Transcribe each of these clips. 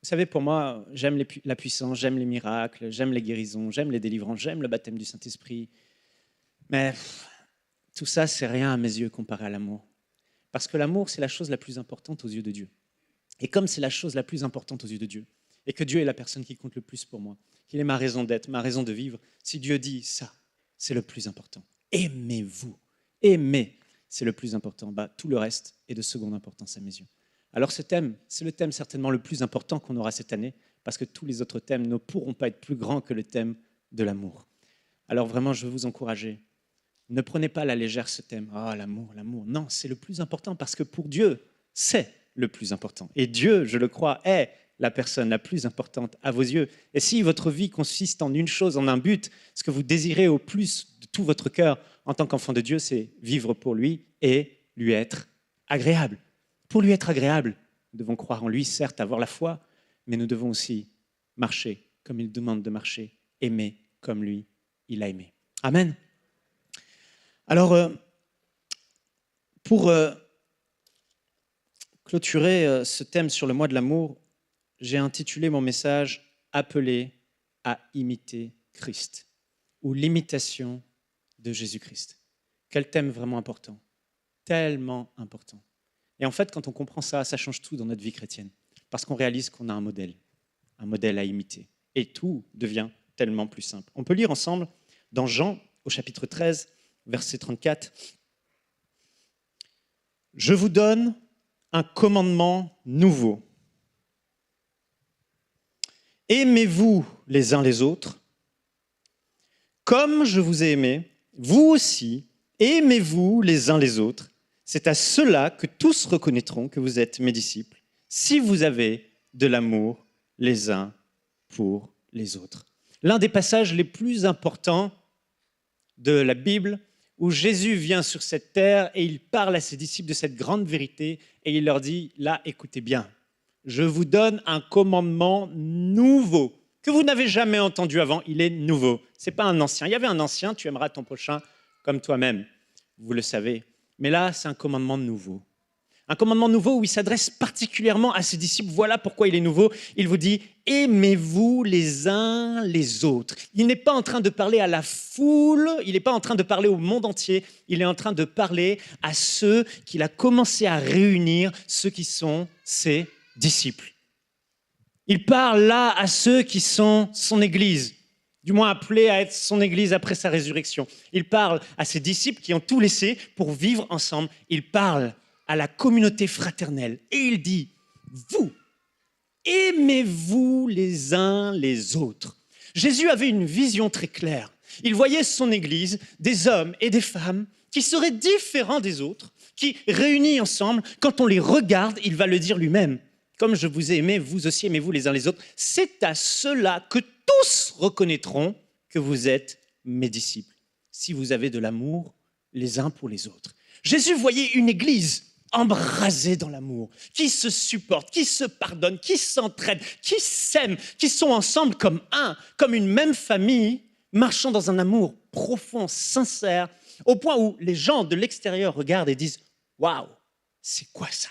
Vous savez, pour moi, j'aime la puissance, j'aime les miracles, j'aime les guérisons, j'aime les délivrances, j'aime le baptême du Saint-Esprit. Mais tout ça, c'est rien à mes yeux comparé à l'amour. Parce que l'amour, c'est la chose la plus importante aux yeux de Dieu. Et comme c'est la chose la plus importante aux yeux de Dieu, et que Dieu est la personne qui compte le plus pour moi, qu'il est ma raison d'être, ma raison de vivre, si Dieu dit ça, c'est le plus important. Aimez-vous. Aimer, c'est le plus important. Tout le reste est de seconde importance à mes yeux. Alors ce thème, c'est le thème certainement le plus important qu'on aura cette année, parce que tous les autres thèmes ne pourront pas être plus grands que le thème de l'amour. Alors vraiment, je veux vous encourager. Ne prenez pas à la légère ce thème. Ah, l'amour, l'amour. Non, c'est le plus important parce que pour Dieu, c'est le plus important. Et Dieu, je le crois, est la personne la plus importante à vos yeux. Et si votre vie consiste en une chose, en un but, ce que vous désirez au plus de tout votre cœur en tant qu'enfant de Dieu, c'est vivre pour lui et lui être agréable. Pour lui être agréable, nous devons croire en lui, certes, avoir la foi, mais nous devons aussi marcher comme il demande de marcher, aimer comme lui, il a aimé. Amen. Alors, pour clôturer ce thème sur le mois de l'amour, j'ai intitulé mon message « Appelé à imiter Christ » ou l'imitation de Jésus-Christ. Quel thème vraiment important, tellement important. Et en fait, quand on comprend ça, ça change tout dans notre vie chrétienne, parce qu'on réalise qu'on a un modèle à imiter. Et tout devient tellement plus simple. On peut lire ensemble dans Jean, au chapitre 13, verset 34. « Je vous donne un commandement nouveau. Aimez-vous les uns les autres. Comme je vous ai aimé, vous aussi, aimez-vous les uns les autres. C'est à cela que tous reconnaîtront que vous êtes mes disciples, si vous avez de l'amour les uns pour les autres. » L'un des passages les plus importants de la Bible, où Jésus vient sur cette terre et il parle à ses disciples de cette grande vérité et il leur dit, là, écoutez bien, je vous donne un commandement nouveau que vous n'avez jamais entendu avant, il est nouveau. Ce n'est pas un ancien. Il y avait un ancien, tu aimeras ton prochain comme toi-même, vous le savez. Mais là, c'est un commandement nouveau. Un commandement nouveau où il s'adresse particulièrement à ses disciples. Voilà pourquoi il est nouveau. Il vous dit, aimez-vous les uns les autres. Il n'est pas en train de parler à la foule, il n'est pas en train de parler au monde entier, il est en train de parler à ceux qu'il a commencé à réunir, ceux qui sont ses disciples. Il parle là à ceux qui sont son Église, du moins appelés à être son Église après sa résurrection. Il parle à ses disciples qui ont tout laissé pour vivre ensemble. Il parle à la communauté fraternelle. Et il dit, vous, aimez-vous les uns les autres. Jésus avait une vision très claire. Il voyait son Église, des hommes et des femmes qui seraient différents des autres, qui, réunis ensemble, quand on les regarde, il va le dire lui-même. Comme je vous ai aimé, vous aussi aimez-vous les uns les autres. C'est à cela que tous reconnaîtront que vous êtes mes disciples, si vous avez de l'amour les uns pour les autres. Jésus voyait une Église embrasés dans l'amour, qui se supportent, qui se pardonnent, qui s'entraident, qui s'aiment, qui sont ensemble comme un, comme une même famille, marchant dans un amour profond, sincère, au point où les gens de l'extérieur regardent et disent « Waouh, c'est quoi ça ?»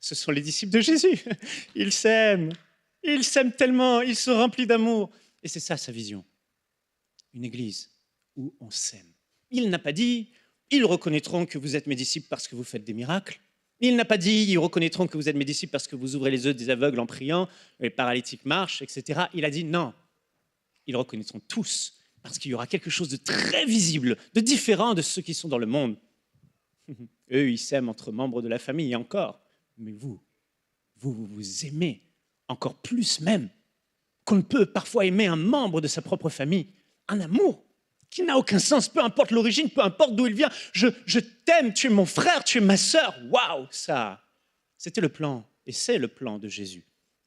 Ce sont les disciples de Jésus. Ils s'aiment tellement, ils sont remplis d'amour. Et c'est ça sa vision, une église où on s'aime. Il n'a pas dit « Ils reconnaîtront que vous êtes mes disciples parce que vous faites des miracles ». Il n'a pas dit « Ils reconnaîtront que vous êtes mes disciples parce que vous ouvrez les yeux des aveugles en priant, les paralytiques marchent, etc. » Il a dit « Non, ils reconnaîtront tous parce qu'il y aura quelque chose de très visible, de différent de ceux qui sont dans le monde. » Eux, ils s'aiment entre membres de la famille, et encore. Mais vous aimez encore plus même qu'on ne peut parfois aimer un membre de sa propre famille. Un amour qui n'a aucun sens, peu importe l'origine, peu importe d'où il vient. Je t'aime, tu es mon frère, tu es ma sœur. Waouh, ça, c'était le plan, et c'est le plan de Jésus.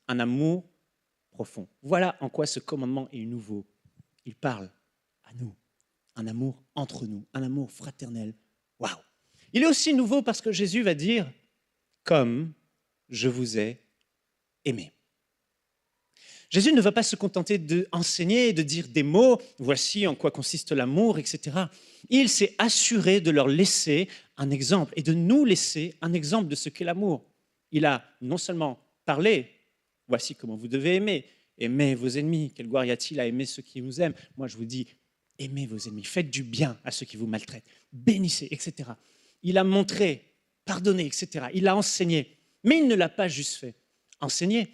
Un amour profond. Voilà en quoi ce commandement est nouveau. Il parle à nous, un amour entre nous, un amour fraternel. Waouh. Il est aussi nouveau parce que Jésus va dire « Comme je vous ai aimé ». Jésus ne va pas se contenter d'enseigner, de dire des mots, voici en quoi consiste l'amour, etc. Il s'est assuré de leur laisser un exemple et de nous laisser un exemple de ce qu'est l'amour. Il a non seulement parlé, voici comment vous devez aimer. Aimez vos ennemis. Quelle gloire y a-t-il à aimer ceux qui vous aiment? Moi, je vous dis, aimez vos ennemis. Faites du bien à ceux qui vous maltraitent. Bénissez, etc. Il a montré, pardonné, etc. Il a enseigné. Mais il ne l'a pas juste fait. Enseigné,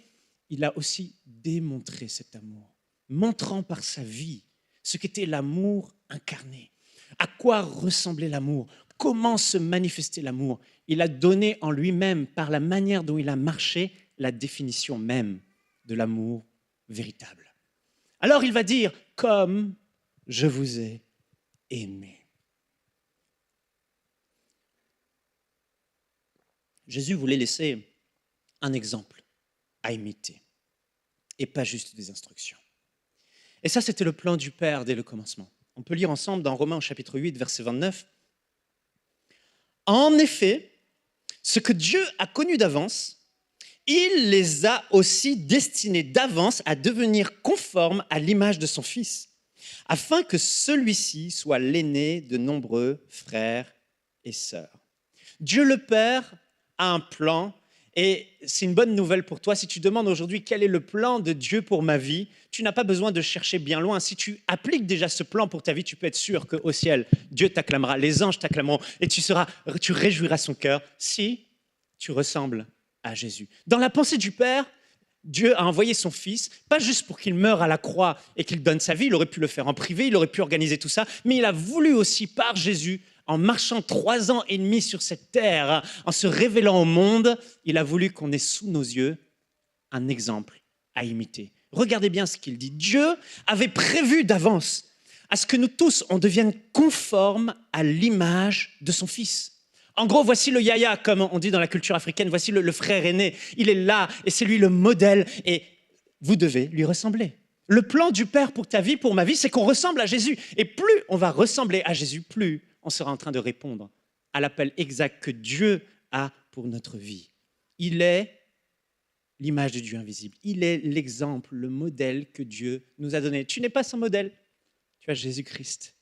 il a aussi démontré cet amour, montrant par sa vie ce qu'était l'amour incarné. À quoi ressemblait l'amour? Comment se manifestait l'amour? Il a donné en lui-même, par la manière dont il a marché, la définition même de l'amour véritable. Alors il va dire, comme je vous ai aimé. Jésus voulait laisser un exemple à imiter et pas juste des instructions. Et ça, c'était le plan du Père dès le commencement. On peut lire ensemble dans Romains au chapitre 8, verset 29. En effet, ce que Dieu a connu d'avance, il les a aussi destinés d'avance à devenir conformes à l'image de son Fils, afin que celui-ci soit l'aîné de nombreux frères et sœurs. Dieu le Père a un plan. Et c'est une bonne nouvelle pour toi. Si tu demandes aujourd'hui quel est le plan de Dieu pour ma vie, tu n'as pas besoin de chercher bien loin. Si tu appliques déjà ce plan pour ta vie, tu peux être sûr qu'au ciel, Dieu t'acclamera, les anges t'acclameront et tu réjouiras son cœur si tu ressembles à Jésus. Dans la pensée du Père, Dieu a envoyé son Fils, pas juste pour qu'il meure à la croix et qu'il donne sa vie, il aurait pu le faire en privé, il aurait pu organiser tout ça, mais il a voulu aussi par Jésus, en marchant 3 ans et demi sur cette terre, en se révélant au monde, il a voulu qu'on ait sous nos yeux un exemple à imiter. Regardez bien ce qu'il dit. Dieu avait prévu d'avance à ce que nous tous, on devienne conformes à l'image de son Fils. En gros, voici le yaya, comme on dit dans la culture africaine, voici le frère aîné. Il est là et c'est lui le modèle et vous devez lui ressembler. Le plan du Père pour ta vie, pour ma vie, c'est qu'on ressemble à Jésus. Et plus on va ressembler à Jésus, plus on sera en train de répondre à l'appel exact que Dieu a pour notre vie. Il est l'image de Dieu invisible. Il est l'exemple, le modèle que Dieu nous a donné. Tu n'es pas son modèle, tu as Jésus-Christ.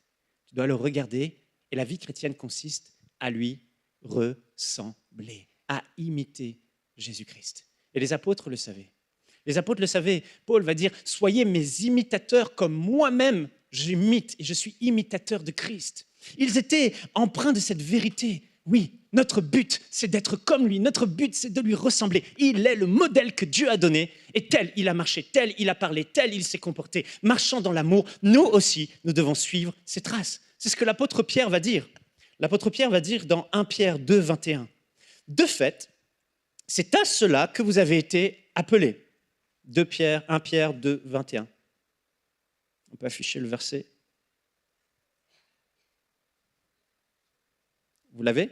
Tu dois le regarder et la vie chrétienne consiste à lui ressembler, à imiter Jésus-Christ. Et les apôtres le savaient. Les apôtres le savaient. Paul va dire, soyez mes imitateurs comme moi-même, j'imite et je suis imitateur de Christ. Ils étaient empreints de cette vérité. Oui, notre but, c'est d'être comme lui. Notre but, c'est de lui ressembler. Il est le modèle que Dieu a donné. Et tel il a marché, tel il a parlé, tel il s'est comporté. Marchant dans l'amour, nous aussi, nous devons suivre ses traces. C'est ce que l'apôtre Pierre va dire. L'apôtre Pierre va dire dans 1 Pierre 2, 21. De fait, c'est à cela que vous avez été appelés. 1 Pierre 2, 21. On peut afficher le verset. Vous l'avez?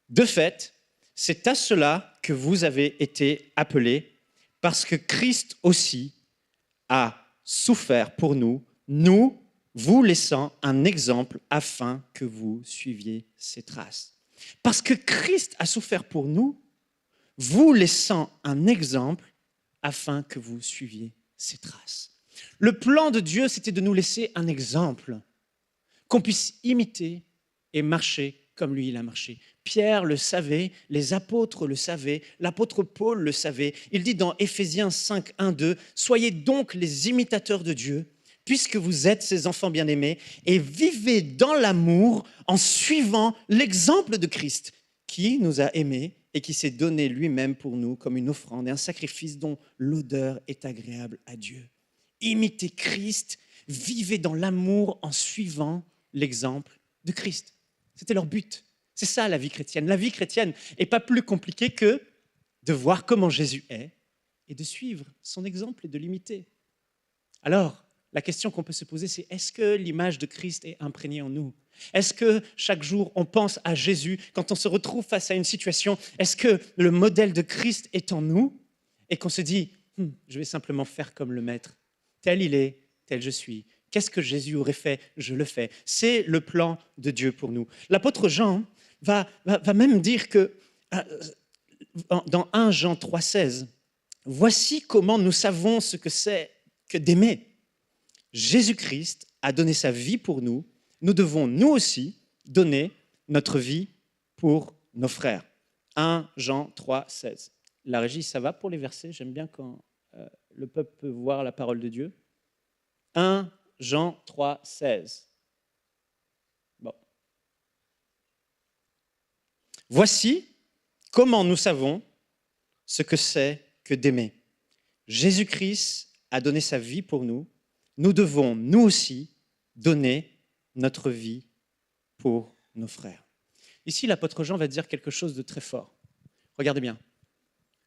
De fait, c'est à cela que vous avez été appelés, parce que Christ aussi a souffert pour nous, nous vous laissant un exemple afin que vous suiviez ses traces. Parce que Christ a souffert pour nous, vous laissant un exemple afin que vous suiviez ses traces. Le plan de Dieu, c'était de nous laisser un exemple qu'on puisse imiter et marcher comme lui, il a marché. Pierre le savait, les apôtres le savaient, l'apôtre Paul le savait. Il dit dans Éphésiens 5, 1, 2, « Soyez donc les imitateurs de Dieu, puisque vous êtes ses enfants bien-aimés, et vivez dans l'amour en suivant l'exemple de Christ, qui nous a aimés et qui s'est donné lui-même pour nous comme une offrande et un sacrifice dont l'odeur est agréable à Dieu. » Imitez Christ, vivez dans l'amour en suivant l'exemple de Christ. C'était leur but. C'est ça la vie chrétienne. La vie chrétienne n'est pas plus compliquée que de voir comment Jésus est et de suivre son exemple et de l'imiter. Alors, la question qu'on peut se poser, c'est est-ce que l'image de Christ est imprégnée en nous? Est-ce que chaque jour, on pense à Jésus quand on se retrouve face à une situation? Est-ce que le modèle de Christ est en nous et qu'on se dit je vais simplement faire comme le Maître. Tel il est, tel je suis. Qu'est-ce que Jésus aurait fait? Je le fais. C'est le plan de Dieu pour nous. L'apôtre Jean va même dire que, dans 1 Jean 3,16, « Voici comment nous savons ce que c'est que d'aimer. Jésus-Christ a donné sa vie pour nous. Nous devons, nous aussi, donner notre vie pour nos frères. » 1 Jean 3,16. La régie, ça va pour les versets? J'aime bien quand le peuple peut voir la parole de Dieu. 1 Jean 3, 16. Bon. Voici comment nous savons ce que c'est que d'aimer. Jésus-Christ a donné sa vie pour nous. Nous devons, nous aussi, donner notre vie pour nos frères. Ici, l'apôtre Jean va dire quelque chose de très fort. Regardez bien.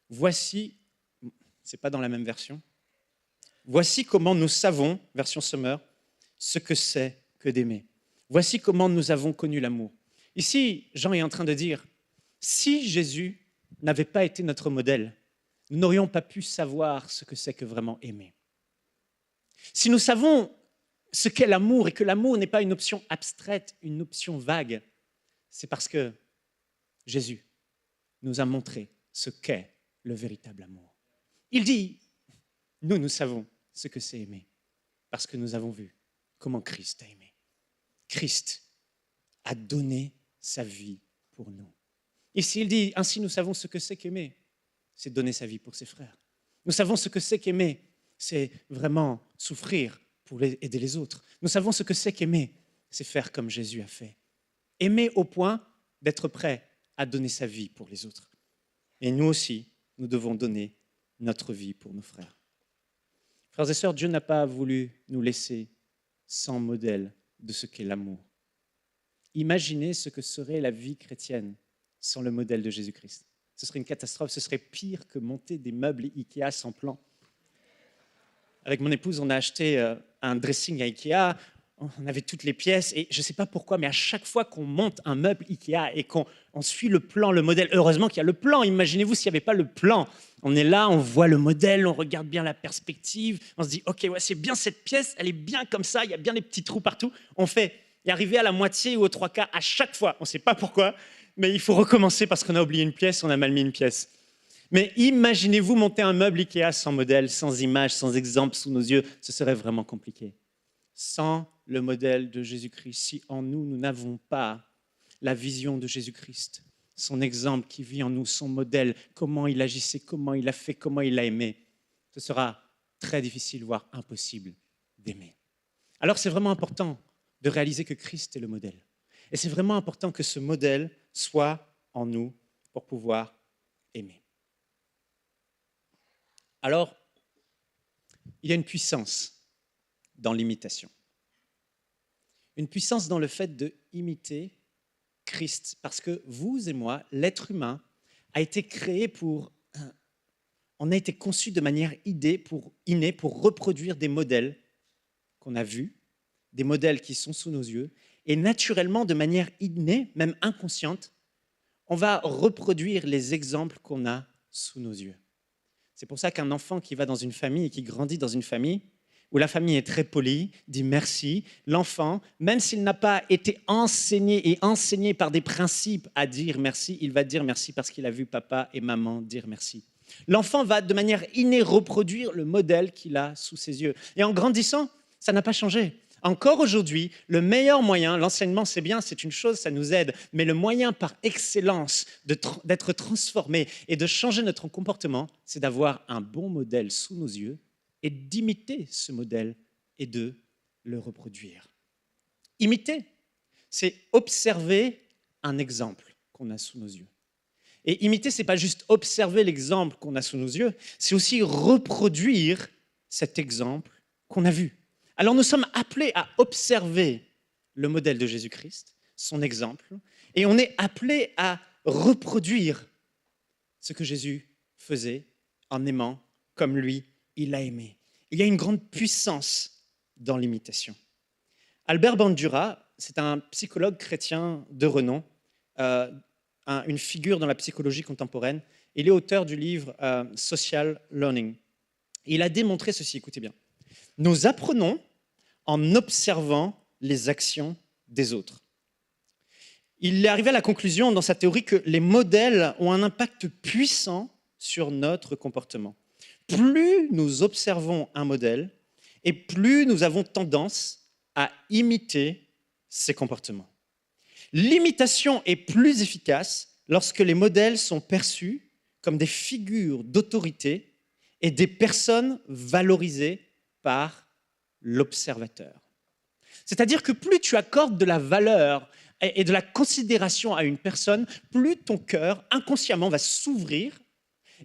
Voici, c'est pas dans la même version. Voici comment nous savons, version Sommer, ce que c'est que d'aimer. Voici comment nous avons connu l'amour. Ici, Jean est en train de dire, si Jésus n'avait pas été notre modèle, nous n'aurions pas pu savoir ce que c'est que vraiment aimer. Si nous savons ce qu'est l'amour et que l'amour n'est pas une option abstraite, une option vague, c'est parce que Jésus nous a montré ce qu'est le véritable amour. Il dit, nous savons ce que c'est aimer, parce que nous avons vu comment Christ a aimé. Christ a donné sa vie pour nous. Ici, il dit, ainsi nous savons ce que c'est qu'aimer, c'est donner sa vie pour ses frères. Nous savons ce que c'est qu'aimer, c'est vraiment souffrir pour aider les autres. Nous savons ce que c'est qu'aimer, c'est faire comme Jésus a fait. Aimer au point d'être prêt à donner sa vie pour les autres. Et nous aussi, nous devons donner notre vie pour nos frères. Frères et sœurs, Dieu n'a pas voulu nous laisser sans modèle de ce qu'est l'amour. Imaginez ce que serait la vie chrétienne sans le modèle de Jésus-Christ. Ce serait une catastrophe, ce serait pire que monter des meubles Ikea sans plan. Avec mon épouse, on a acheté un dressing à Ikea, on avait toutes les pièces, et je ne sais pas pourquoi, mais à chaque fois qu'on monte un meuble Ikea et qu'on suit le plan, le modèle, heureusement qu'il y a le plan, imaginez-vous s'il n'y avait pas le plan. On est là, on voit le modèle, on regarde bien la perspective, on se dit, ok, ouais, c'est bien cette pièce, elle est bien comme ça, il y a bien des petits trous partout. On fait, y arriver à la moitié ou aux 3/4 à chaque fois, on ne sait pas pourquoi, mais il faut recommencer parce qu'on a oublié une pièce, on a mal mis une pièce. Mais imaginez-vous monter un meuble Ikea sans modèle, sans image, sans exemple sous nos yeux, ce serait vraiment compliqué. Sans le modèle de Jésus-Christ, si en nous, nous n'avons pas la vision de Jésus-Christ, son exemple qui vit en nous, son modèle, comment il agissait, comment il a fait, comment il a aimé, ce sera très difficile, voire impossible d'aimer. Alors c'est vraiment important de réaliser que Christ est le modèle. Et c'est vraiment important que ce modèle soit en nous pour pouvoir aimer. Alors, il y a une puissance dans l'imitation. Une puissance dans le fait d'imiter Christ, parce que vous et moi, l'être humain, a été créé on a été conçu de manière innée pour reproduire des modèles qu'on a vus, des modèles qui sont sous nos yeux, et naturellement, de manière innée, même inconsciente, on va reproduire les exemples qu'on a sous nos yeux. C'est pour ça qu'un enfant qui va dans une famille et qui grandit dans une famille où la famille est très polie, dit merci, l'enfant, même s'il n'a pas été enseigné par des principes à dire merci, il va dire merci parce qu'il a vu papa et maman dire merci. L'enfant va de manière innée reproduire le modèle qu'il a sous ses yeux. Et en grandissant, ça n'a pas changé. Encore aujourd'hui, le meilleur moyen, l'enseignement c'est bien, c'est une chose, ça nous aide, mais le moyen par excellence d'être transformé et de changer notre comportement, c'est d'avoir un bon modèle sous nos yeux et d'imiter ce modèle et de le reproduire. Imiter, c'est observer un exemple qu'on a sous nos yeux. Et imiter, ce n'est pas juste observer l'exemple qu'on a sous nos yeux, c'est aussi reproduire cet exemple qu'on a vu. Alors nous sommes appelés à observer le modèle de Jésus-Christ, son exemple, et on est appelés à reproduire ce que Jésus faisait en aimant comme lui, il a aimé. Il y a une grande puissance dans l'imitation. Albert Bandura, c'est un psychologue chrétien de renom, une figure dans la psychologie contemporaine. Il est auteur du livre Social Learning. Et il a démontré ceci, écoutez bien. Nous apprenons en observant les actions des autres. Il est arrivé à la conclusion dans sa théorie que les modèles ont un impact puissant sur notre comportement. Plus nous observons un modèle et plus nous avons tendance à imiter ses comportements. L'imitation est plus efficace lorsque les modèles sont perçus comme des figures d'autorité et des personnes valorisées par l'observateur. C'est-à-dire que plus tu accordes de la valeur et de la considération à une personne, plus ton cœur inconsciemment va s'ouvrir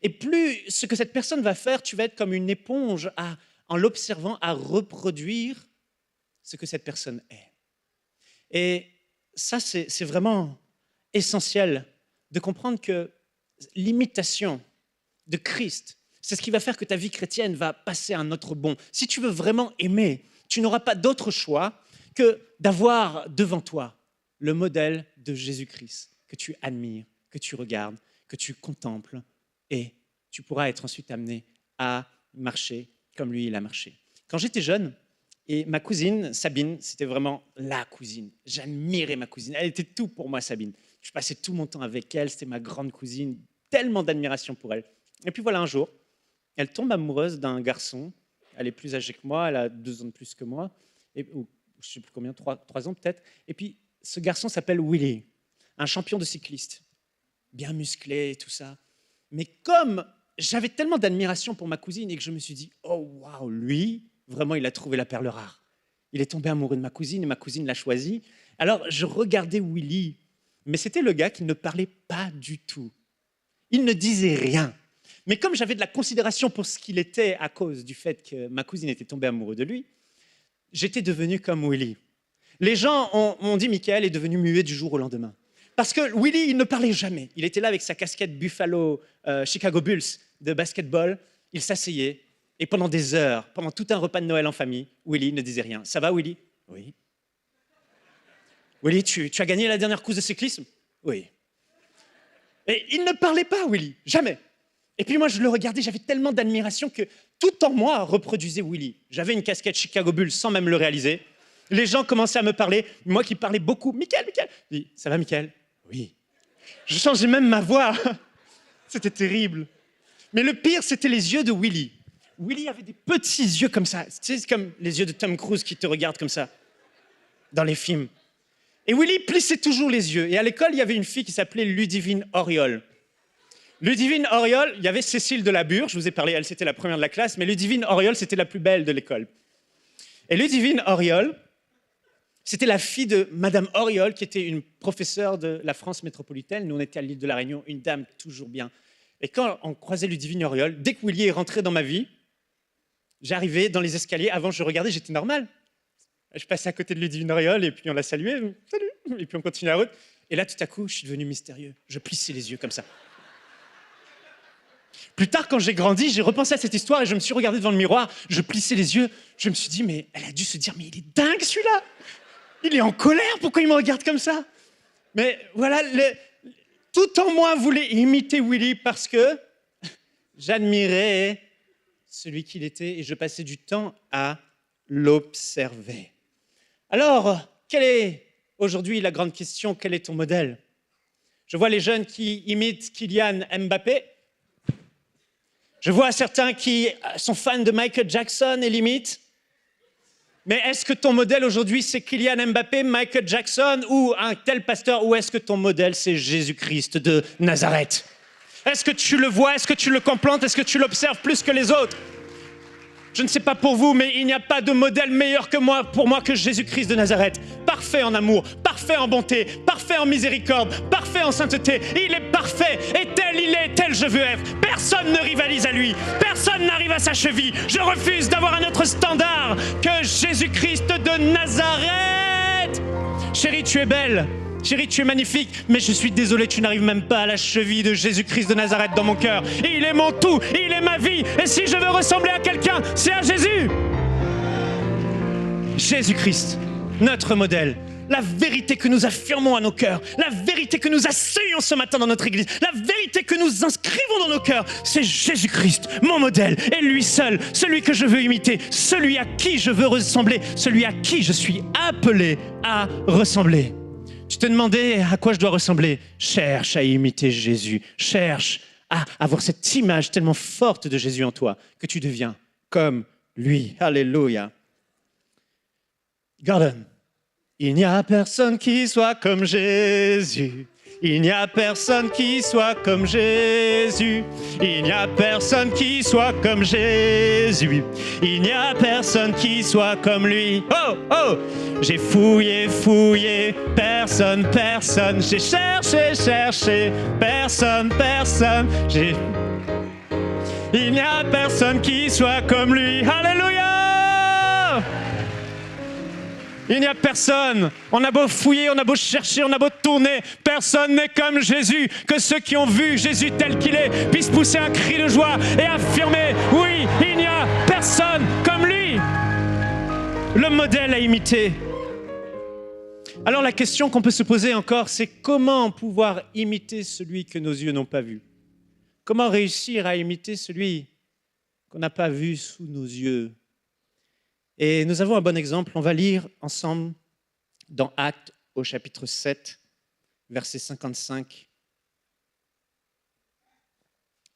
et plus ce que cette personne va faire, tu vas être comme une éponge en l'observant à reproduire ce que cette personne est. Et ça, c'est vraiment essentiel de comprendre que l'imitation de Christ, c'est ce qui va faire que ta vie chrétienne va passer à un autre bond. Si tu veux vraiment aimer, tu n'auras pas d'autre choix que d'avoir devant toi le modèle de Jésus-Christ que tu admires, que tu regardes, que tu contemples, et tu pourras être ensuite amené à marcher comme lui, il a marché. Quand j'étais jeune, et ma cousine, Sabine, c'était vraiment la cousine. J'admirais ma cousine. Elle était tout pour moi, Sabine. Je passais tout mon temps avec elle. C'était ma grande cousine. Tellement d'admiration pour elle. Et puis voilà, un jour, elle tombe amoureuse d'un garçon. Elle est plus âgée que moi. Elle a 2 ans de plus que moi. Ou je ne sais plus combien, 3 ans peut-être. Et puis, ce garçon s'appelle Willy, un champion de cycliste. Bien musclé et tout ça. Mais comme j'avais tellement d'admiration pour ma cousine et que je me suis dit, oh waouh, lui, vraiment, il a trouvé la perle rare. Il est tombé amoureux de ma cousine et ma cousine l'a choisi. Alors, je regardais Willy, mais c'était le gars qui ne parlait pas du tout. Il ne disait rien. Mais comme j'avais de la considération pour ce qu'il était à cause du fait que ma cousine était tombée amoureuse de lui, j'étais devenu comme Willy. Les gens m'ont dit, Michael est devenu muet du jour au lendemain. Parce que Willy, il ne parlait jamais. Il était là avec sa casquette Buffalo, Chicago Bulls de basketball. Il s'asseyait. Et pendant des heures, pendant tout un repas de Noël en famille, Willy ne disait rien. Ça va, Willy? Oui. Willy, tu as gagné la dernière course de cyclisme? Oui. Et il ne parlait pas, Willy, jamais. Et puis moi, je le regardais, j'avais tellement d'admiration que tout en moi reproduisait Willy. J'avais une casquette Chicago Bulls sans même le réaliser. Les gens commençaient à me parler, moi qui parlais beaucoup. Michael. Je dis, ça va, Michael? Oui. Je changeais même ma voix. C'était terrible. Mais le pire, c'était les yeux de Willy. Willy avait des petits yeux comme ça. Tu sais, c'est comme les yeux de Tom Cruise qui te regardent comme ça, dans les films. Et Willy plissait toujours les yeux. Et à l'école, il y avait une fille qui s'appelait Ludivine Auriol. Ludivine Auriol, il y avait Cécile Delabure, je vous ai parlé, elle, c'était la première de la classe, mais Ludivine Auriol, c'était la plus belle de l'école. Et Ludivine Auriol, c'était la fille de Madame Auriol, qui était une professeure de la France métropolitaine. Nous, on était à l'île de la Réunion, une dame toujours bien. Et quand on croisait Ludivine Auriol, dès que Willy est rentré dans ma vie, j'arrivais dans les escaliers, avant je regardais, j'étais normal. Je passais à côté de Ludivine Auriol et puis on la saluait, salut, et puis on continuait la route. Et là, tout à coup, je suis devenu mystérieux. Je plissais les yeux comme ça. Plus tard, quand j'ai grandi, j'ai repensé à cette histoire et je me suis regardé devant le miroir, je plissais les yeux, je me suis dit, mais elle a dû se dire, mais il est dingue celui-là. Il est en colère, pourquoi il me regarde comme ça? Mais voilà, tout en moi voulait imiter Willy parce que j'admirais celui qu'il était et je passais du temps à l'observer. Alors, quelle est aujourd'hui la grande question? Quel est ton modèle? Je vois les jeunes qui imitent Kylian Mbappé. Je vois certains qui sont fans de Michael Jackson et l'imitent. Mais est-ce que ton modèle aujourd'hui, c'est Kylian Mbappé, Michael Jackson ou un tel pasteur? Ou est-ce que ton modèle, c'est Jésus-Christ de Nazareth? Est-ce que tu le vois? Est-ce que tu le contemples? Est-ce que tu l'observes plus que les autres? Je ne sais pas pour vous, mais il n'y a pas de modèle meilleur que moi, pour moi, que Jésus-Christ de Nazareth. Parfait en amour, parfait en bonté, parfait en miséricorde, parfait en sainteté. Il est parfait, et tel il est, tel je veux être. Personne ne rivalise à lui, personne n'arrive à sa cheville. Je refuse d'avoir un autre standard que Jésus-Christ de Nazareth. Chérie, tu es belle. Chérie, tu es magnifique, mais je suis désolé, tu n'arrives même pas à la cheville de Jésus-Christ de Nazareth dans mon cœur. Il est mon tout, il est ma vie. Et si je veux ressembler à quelqu'un, c'est à Jésus. Jésus-Christ, notre modèle. La vérité que nous affirmons à nos cœurs, la vérité que nous asseyons ce matin dans notre église, la vérité que nous inscrivons dans nos cœurs, c'est Jésus-Christ, mon modèle, et lui seul, celui que je veux imiter, celui à qui je veux ressembler, celui à qui je suis appelé à ressembler. Tu te demandais à quoi je dois ressembler? Cherche à imiter Jésus. Cherche à avoir cette image tellement forte de Jésus en toi que tu deviens comme lui. Alléluia. Gordon, il n'y a personne qui soit comme Jésus. Il n'y a personne qui soit comme Jésus. Il n'y a personne qui soit comme Jésus. Il n'y a personne qui soit comme lui. Oh, oh! J'ai fouillé, fouillé, personne, personne. J'ai cherché, cherché, personne, personne. Il n'y a personne qui soit comme lui. Alléluia! Il n'y a personne. On a beau fouiller, on a beau chercher, on a beau tourner. Personne n'est comme Jésus. Que ceux qui ont vu Jésus tel qu'il est puissent pousser un cri de joie et affirmer, oui, il n'y a personne comme lui. Le modèle à imiter. Alors la question qu'on peut se poser encore, c'est comment pouvoir imiter celui que nos yeux n'ont pas vu? Comment réussir à imiter celui qu'on n'a pas vu sous nos yeux? Et nous avons un bon exemple. On va lire ensemble dans Actes au chapitre 7, verset 55,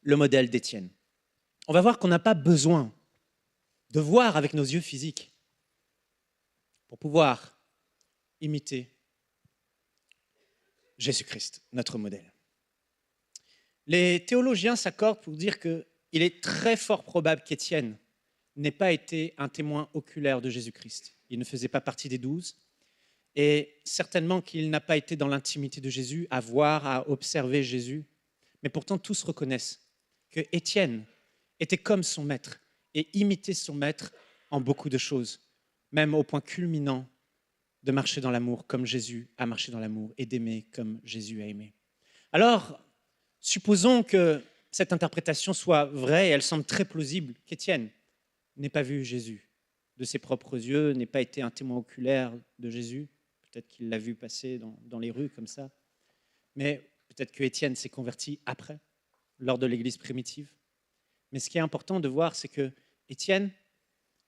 le modèle d'Étienne. On va voir qu'on n'a pas besoin de voir avec nos yeux physiques pour pouvoir imiter Jésus-Christ, notre modèle. Les théologiens s'accordent pour dire qu'il est très fort probable qu'Étienne n'ait pas été un témoin oculaire de Jésus-Christ. Il ne faisait pas partie des 12 et certainement qu'il n'a pas été dans l'intimité de Jésus à voir, à observer Jésus. Mais pourtant, tous reconnaissent que Étienne était comme son maître et imitait son maître en beaucoup de choses, même au point culminant de marcher dans l'amour comme Jésus a marché dans l'amour et d'aimer comme Jésus a aimé. Alors, supposons que cette interprétation soit vraie et elle semble très plausible, qu'Étienne n'ait pas vu Jésus de ses propres yeux, n'ait pas été un témoin oculaire de Jésus. Peut-être qu'il l'a vu passer dans les rues comme ça. Mais peut-être que Étienne s'est converti après, lors de l'Église primitive. Mais ce qui est important de voir, c'est que Étienne,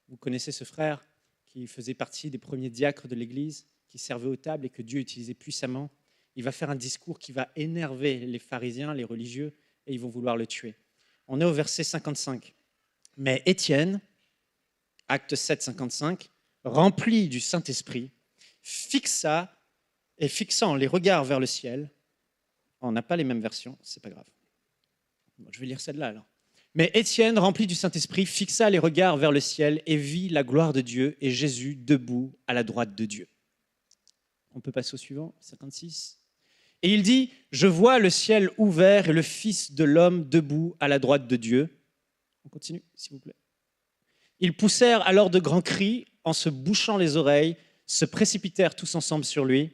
vous connaissez ce frère qui faisait partie des premiers diacres de l'Église, qui servait aux tables et que Dieu utilisait puissamment, il va faire un discours qui va énerver les pharisiens, les religieux, et ils vont vouloir le tuer. On est au verset 55. Mais Étienne, acte 7, 55, rempli du Saint-Esprit, fixant les regards vers le ciel. On n'a pas les mêmes versions, c'est pas grave. Bon, je vais lire celle-là alors. Mais Étienne, rempli du Saint-Esprit, fixa les regards vers le ciel et vit la gloire de Dieu et Jésus debout à la droite de Dieu. On peut passer au suivant, 56. Et il dit, je vois le ciel ouvert et le Fils de l'homme debout à la droite de Dieu. On continue, s'il vous plaît. Ils poussèrent alors de grands cris en se bouchant les oreilles, se précipitèrent tous ensemble sur lui,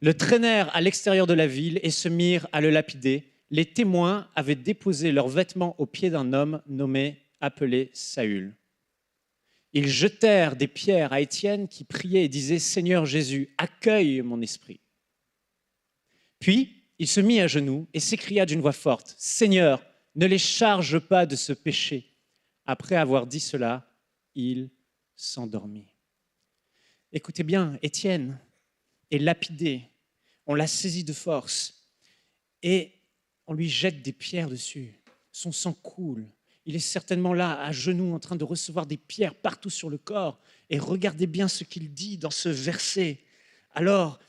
le traînèrent à l'extérieur de la ville et se mirent à le lapider. Les témoins avaient déposé leurs vêtements aux pieds d'un homme appelé Saül. Ils jetèrent des pierres à Étienne qui priait et disait « Seigneur Jésus, accueille mon esprit ». Puis il se mit à genoux et s'écria d'une voix forte « Seigneur, ne les charge pas de ce péché ». Après avoir dit cela, il s'endormit. Écoutez bien, Étienne est lapidé, on l'a saisi de force et on lui jette des pierres dessus. Son sang coule. Il est certainement là, à genoux, en train de recevoir des pierres partout sur le corps. Et regardez bien ce qu'il dit dans ce verset. Alors,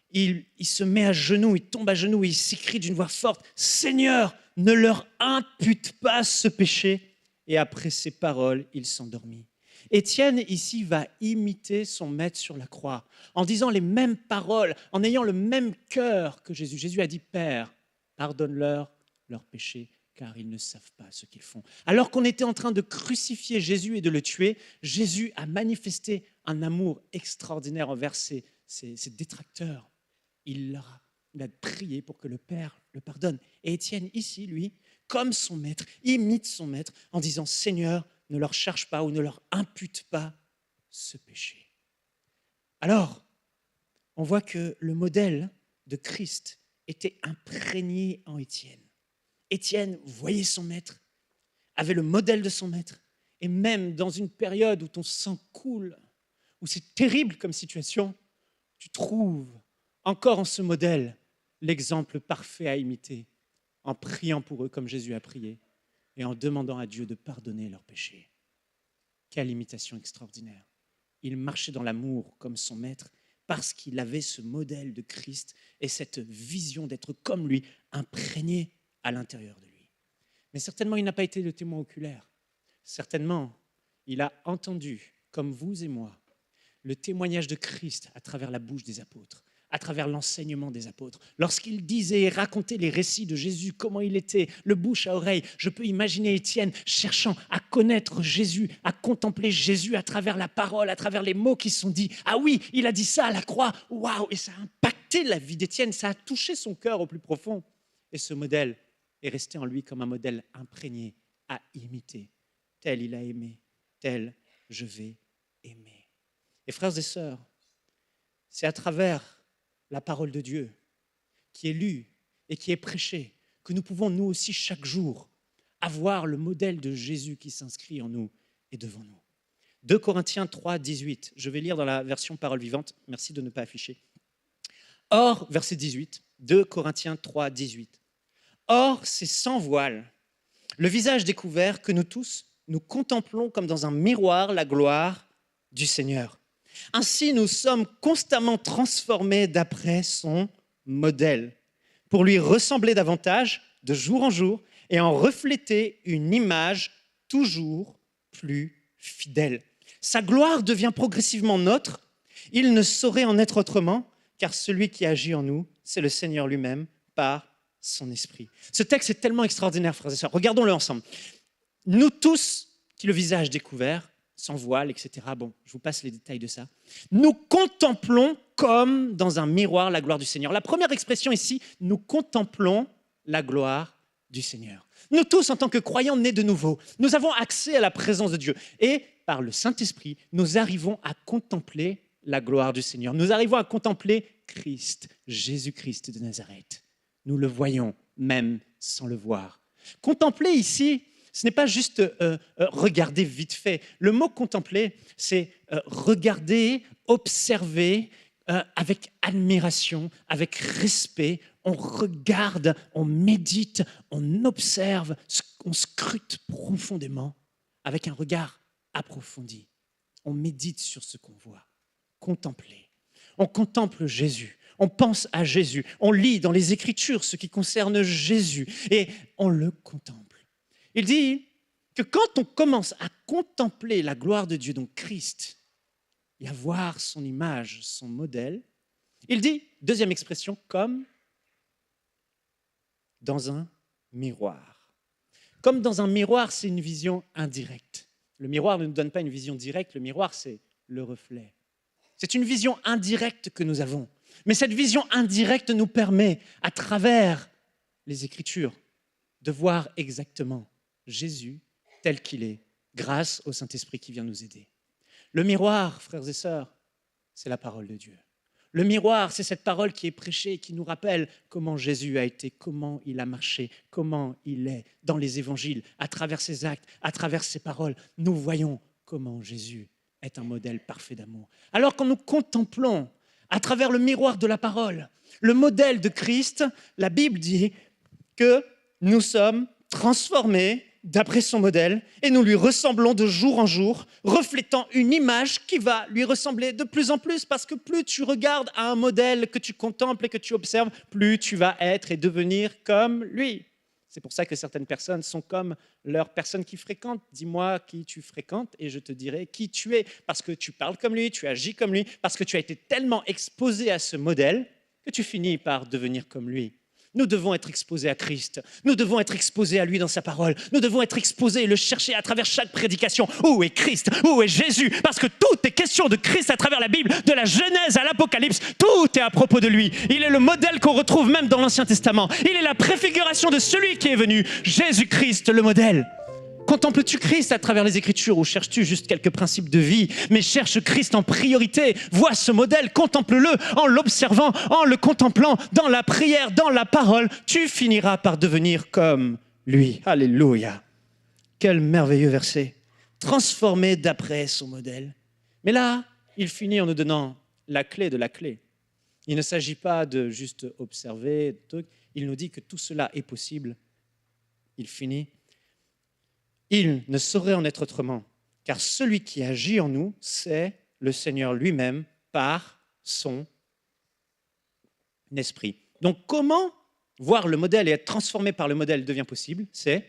il se met à genoux, il tombe à genoux et il s'écrie d'une voix forte « Seigneur, ne leur impute pas ce péché ». Et après ces paroles, il s'endormit. Étienne, ici, va imiter son maître sur la croix, en disant les mêmes paroles, en ayant le même cœur que Jésus. Jésus a dit « Père, pardonne-leur leurs péchés, car ils ne savent pas ce qu'ils font. » Alors qu'on était en train de crucifier Jésus et de le tuer, Jésus a manifesté un amour extraordinaire envers ses détracteurs. Il a prié pour que le Père le pardonne. Et Étienne, ici, lui, comme son maître, imite son maître en disant « Seigneur, ne leur cherche pas ou ne leur impute pas ce péché. » Alors, on voit que le modèle de Christ était imprégné en Étienne. Étienne voyait son maître, avait le modèle de son maître, et même dans une période où ton sang coule, où c'est terrible comme situation, tu trouves encore en ce modèle l'exemple parfait à imiter, en priant pour eux comme Jésus a prié, et en demandant à Dieu de pardonner leurs péchés. Quelle imitation extraordinaire. Il marchait dans l'amour comme son maître, parce qu'il avait ce modèle de Christ et cette vision d'être comme lui, imprégnée à l'intérieur de lui. Mais certainement, il n'a pas été le témoin oculaire. Certainement, il a entendu, comme vous et moi, le témoignage de Christ à travers la bouche des apôtres, à travers l'enseignement des apôtres. Lorsqu'ils disaient et racontaient les récits de Jésus, comment il était, le bouche à oreille, je peux imaginer Étienne cherchant à connaître Jésus, à contempler Jésus à travers la parole, à travers les mots qui sont dits. Ah oui, il a dit ça à la croix, waouh, et ça a impacté la vie d'Étienne, ça a touché son cœur au plus profond. Et ce modèle est resté en lui comme un modèle imprégné à imiter. Tel il a aimé, tel je vais aimer. Et frères et sœurs, c'est à travers la parole de Dieu qui est lue et qui est prêchée que nous pouvons nous aussi chaque jour avoir le modèle de Jésus qui s'inscrit en nous et devant nous. 2 Corinthiens 3, 18, je vais lire dans la version parole vivante, merci de ne pas afficher. Or, verset 18, 2 Corinthiens 3, 18. Or, c'est sans voile, le visage découvert que nous tous, nous contemplons comme dans un miroir la gloire du Seigneur. Ainsi, nous sommes constamment transformés d'après son modèle, pour lui ressembler davantage de jour en jour et en refléter une image toujours plus fidèle. Sa gloire devient progressivement nôtre. Il ne saurait en être autrement, car celui qui agit en nous, c'est le Seigneur lui-même par son esprit. Ce texte est tellement extraordinaire, frères et sœurs. Regardons-le ensemble. Nous tous, qui le visage découvert, sans voile, etc. Bon, je vous passe les détails de ça. Nous contemplons comme dans un miroir la gloire du Seigneur. La première expression ici, nous contemplons la gloire du Seigneur. Nous tous, en tant que croyants nés de nouveau, nous avons accès à la présence de Dieu. Et par le Saint-Esprit, nous arrivons à contempler la gloire du Seigneur. Nous arrivons à contempler Christ, Jésus-Christ de Nazareth. Nous le voyons même sans le voir. Contempler ici, ce n'est pas juste regarder vite fait. Le mot contempler, c'est regarder, observer avec admiration, avec respect. On regarde, on médite, on observe, on scrute profondément avec un regard approfondi. On médite sur ce qu'on voit. Contempler. On contemple Jésus. On pense à Jésus. On lit dans les Écritures ce qui concerne Jésus et on le contemple. Il dit que quand on commence à contempler la gloire de Dieu, donc Christ, et à voir son image, son modèle, il dit, deuxième expression, comme dans un miroir. Comme dans un miroir, c'est une vision indirecte. Le miroir ne nous donne pas une vision directe, le miroir, c'est le reflet. C'est une vision indirecte que nous avons. Mais cette vision indirecte nous permet, à travers les Écritures, de voir exactement Jésus tel qu'il est, grâce au Saint-Esprit qui vient nous aider. Le miroir, frères et sœurs, c'est la parole de Dieu. Le miroir, c'est cette parole qui est prêchée, qui nous rappelle comment Jésus a été, comment il a marché, comment il est dans les évangiles, à travers ses actes, à travers ses paroles. Nous voyons comment Jésus est un modèle parfait d'amour. Alors quand nous contemplons à travers le miroir de la parole, le modèle de Christ, la Bible dit que nous sommes transformés d'après son modèle et nous lui ressemblons de jour en jour, reflétant une image qui va lui ressembler de plus en plus parce que plus tu regardes à un modèle que tu contemples et que tu observes, plus tu vas être et devenir comme lui. C'est pour ça que certaines personnes sont comme leur personne qui fréquente. Dis-moi qui tu fréquentes et je te dirai qui tu es. Parce que tu parles comme lui, tu agis comme lui, parce que tu as été tellement exposé à ce modèle que tu finis par devenir comme lui. Nous devons être exposés à Christ. Nous devons être exposés à lui dans sa parole. Nous devons être exposés et le chercher à travers chaque prédication. Où est Christ? Où est Jésus? Parce que tout est question de Christ à travers la Bible, de la Genèse à l'Apocalypse. Tout est à propos de lui. Il est le modèle qu'on retrouve même dans l'Ancien Testament. Il est la préfiguration de celui qui est venu. Jésus-Christ, le modèle. Contemples-tu Christ à travers les Écritures ou cherches-tu juste quelques principes de vie? Mais cherche Christ en priorité, vois ce modèle, contemple-le en l'observant, en le contemplant dans la prière, dans la parole. Tu finiras par devenir comme lui. Alléluia! Quel merveilleux verset. Transformé d'après son modèle. Mais là, il finit en nous donnant la clé de la clé. Il ne s'agit pas de juste observer, il nous dit que tout cela est possible. Il finit. Il ne saurait en être autrement, car celui qui agit en nous, c'est le Seigneur lui-même par son esprit. Donc, comment voir le modèle et être transformé par le modèle devient possible? C'est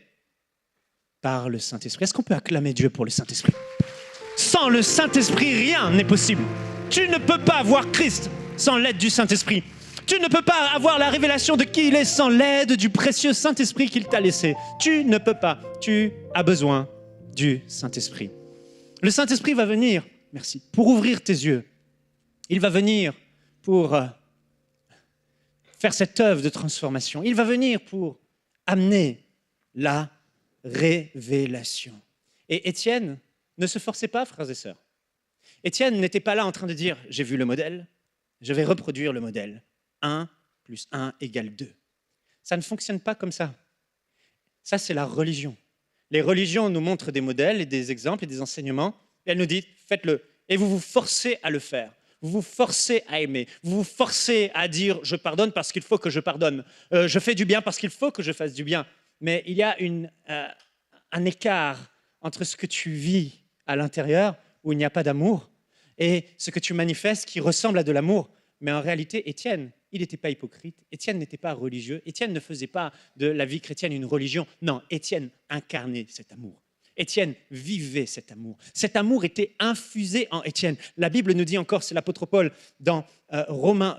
par le Saint-Esprit. Est-ce qu'on peut acclamer Dieu pour le Saint-Esprit? Sans le Saint-Esprit, rien n'est possible. Tu ne peux pas voir Christ sans l'aide du Saint-Esprit. Tu ne peux pas avoir la révélation de qui il est sans l'aide du précieux Saint-Esprit qu'il t'a laissé. Tu ne peux pas. Tu as besoin du Saint-Esprit. Le Saint-Esprit va venir, merci, pour ouvrir tes yeux. Il va venir pour faire cette œuvre de transformation. Il va venir pour amener la révélation. Et Étienne ne se forçait pas, frères et sœurs. Étienne n'était pas là en train de dire « j'ai vu le modèle, je vais reproduire le modèle. 1 plus 1 égale 2. » Ça ne fonctionne pas comme ça. Ça, c'est la religion. Les religions nous montrent des modèles et des exemples et des enseignements. Et elles nous disent « faites-le ». Et vous vous forcez à le faire. Vous vous forcez à aimer. Vous vous forcez à dire « je pardonne parce qu'il faut que je pardonne. Je fais du bien parce qu'il faut que je fasse du bien. » Mais il y a un écart entre ce que tu vis à l'intérieur, où il n'y a pas d'amour, et ce que tu manifestes qui ressemble à de l'amour. Mais en réalité, Étienne, il n'était pas hypocrite. Étienne n'était pas religieux. Étienne ne faisait pas de la vie chrétienne une religion. Non, Étienne incarnait cet amour. Étienne vivait cet amour. Cet amour était infusé en Étienne. La Bible nous dit encore, c'est l'apôtre Paul dans Romains,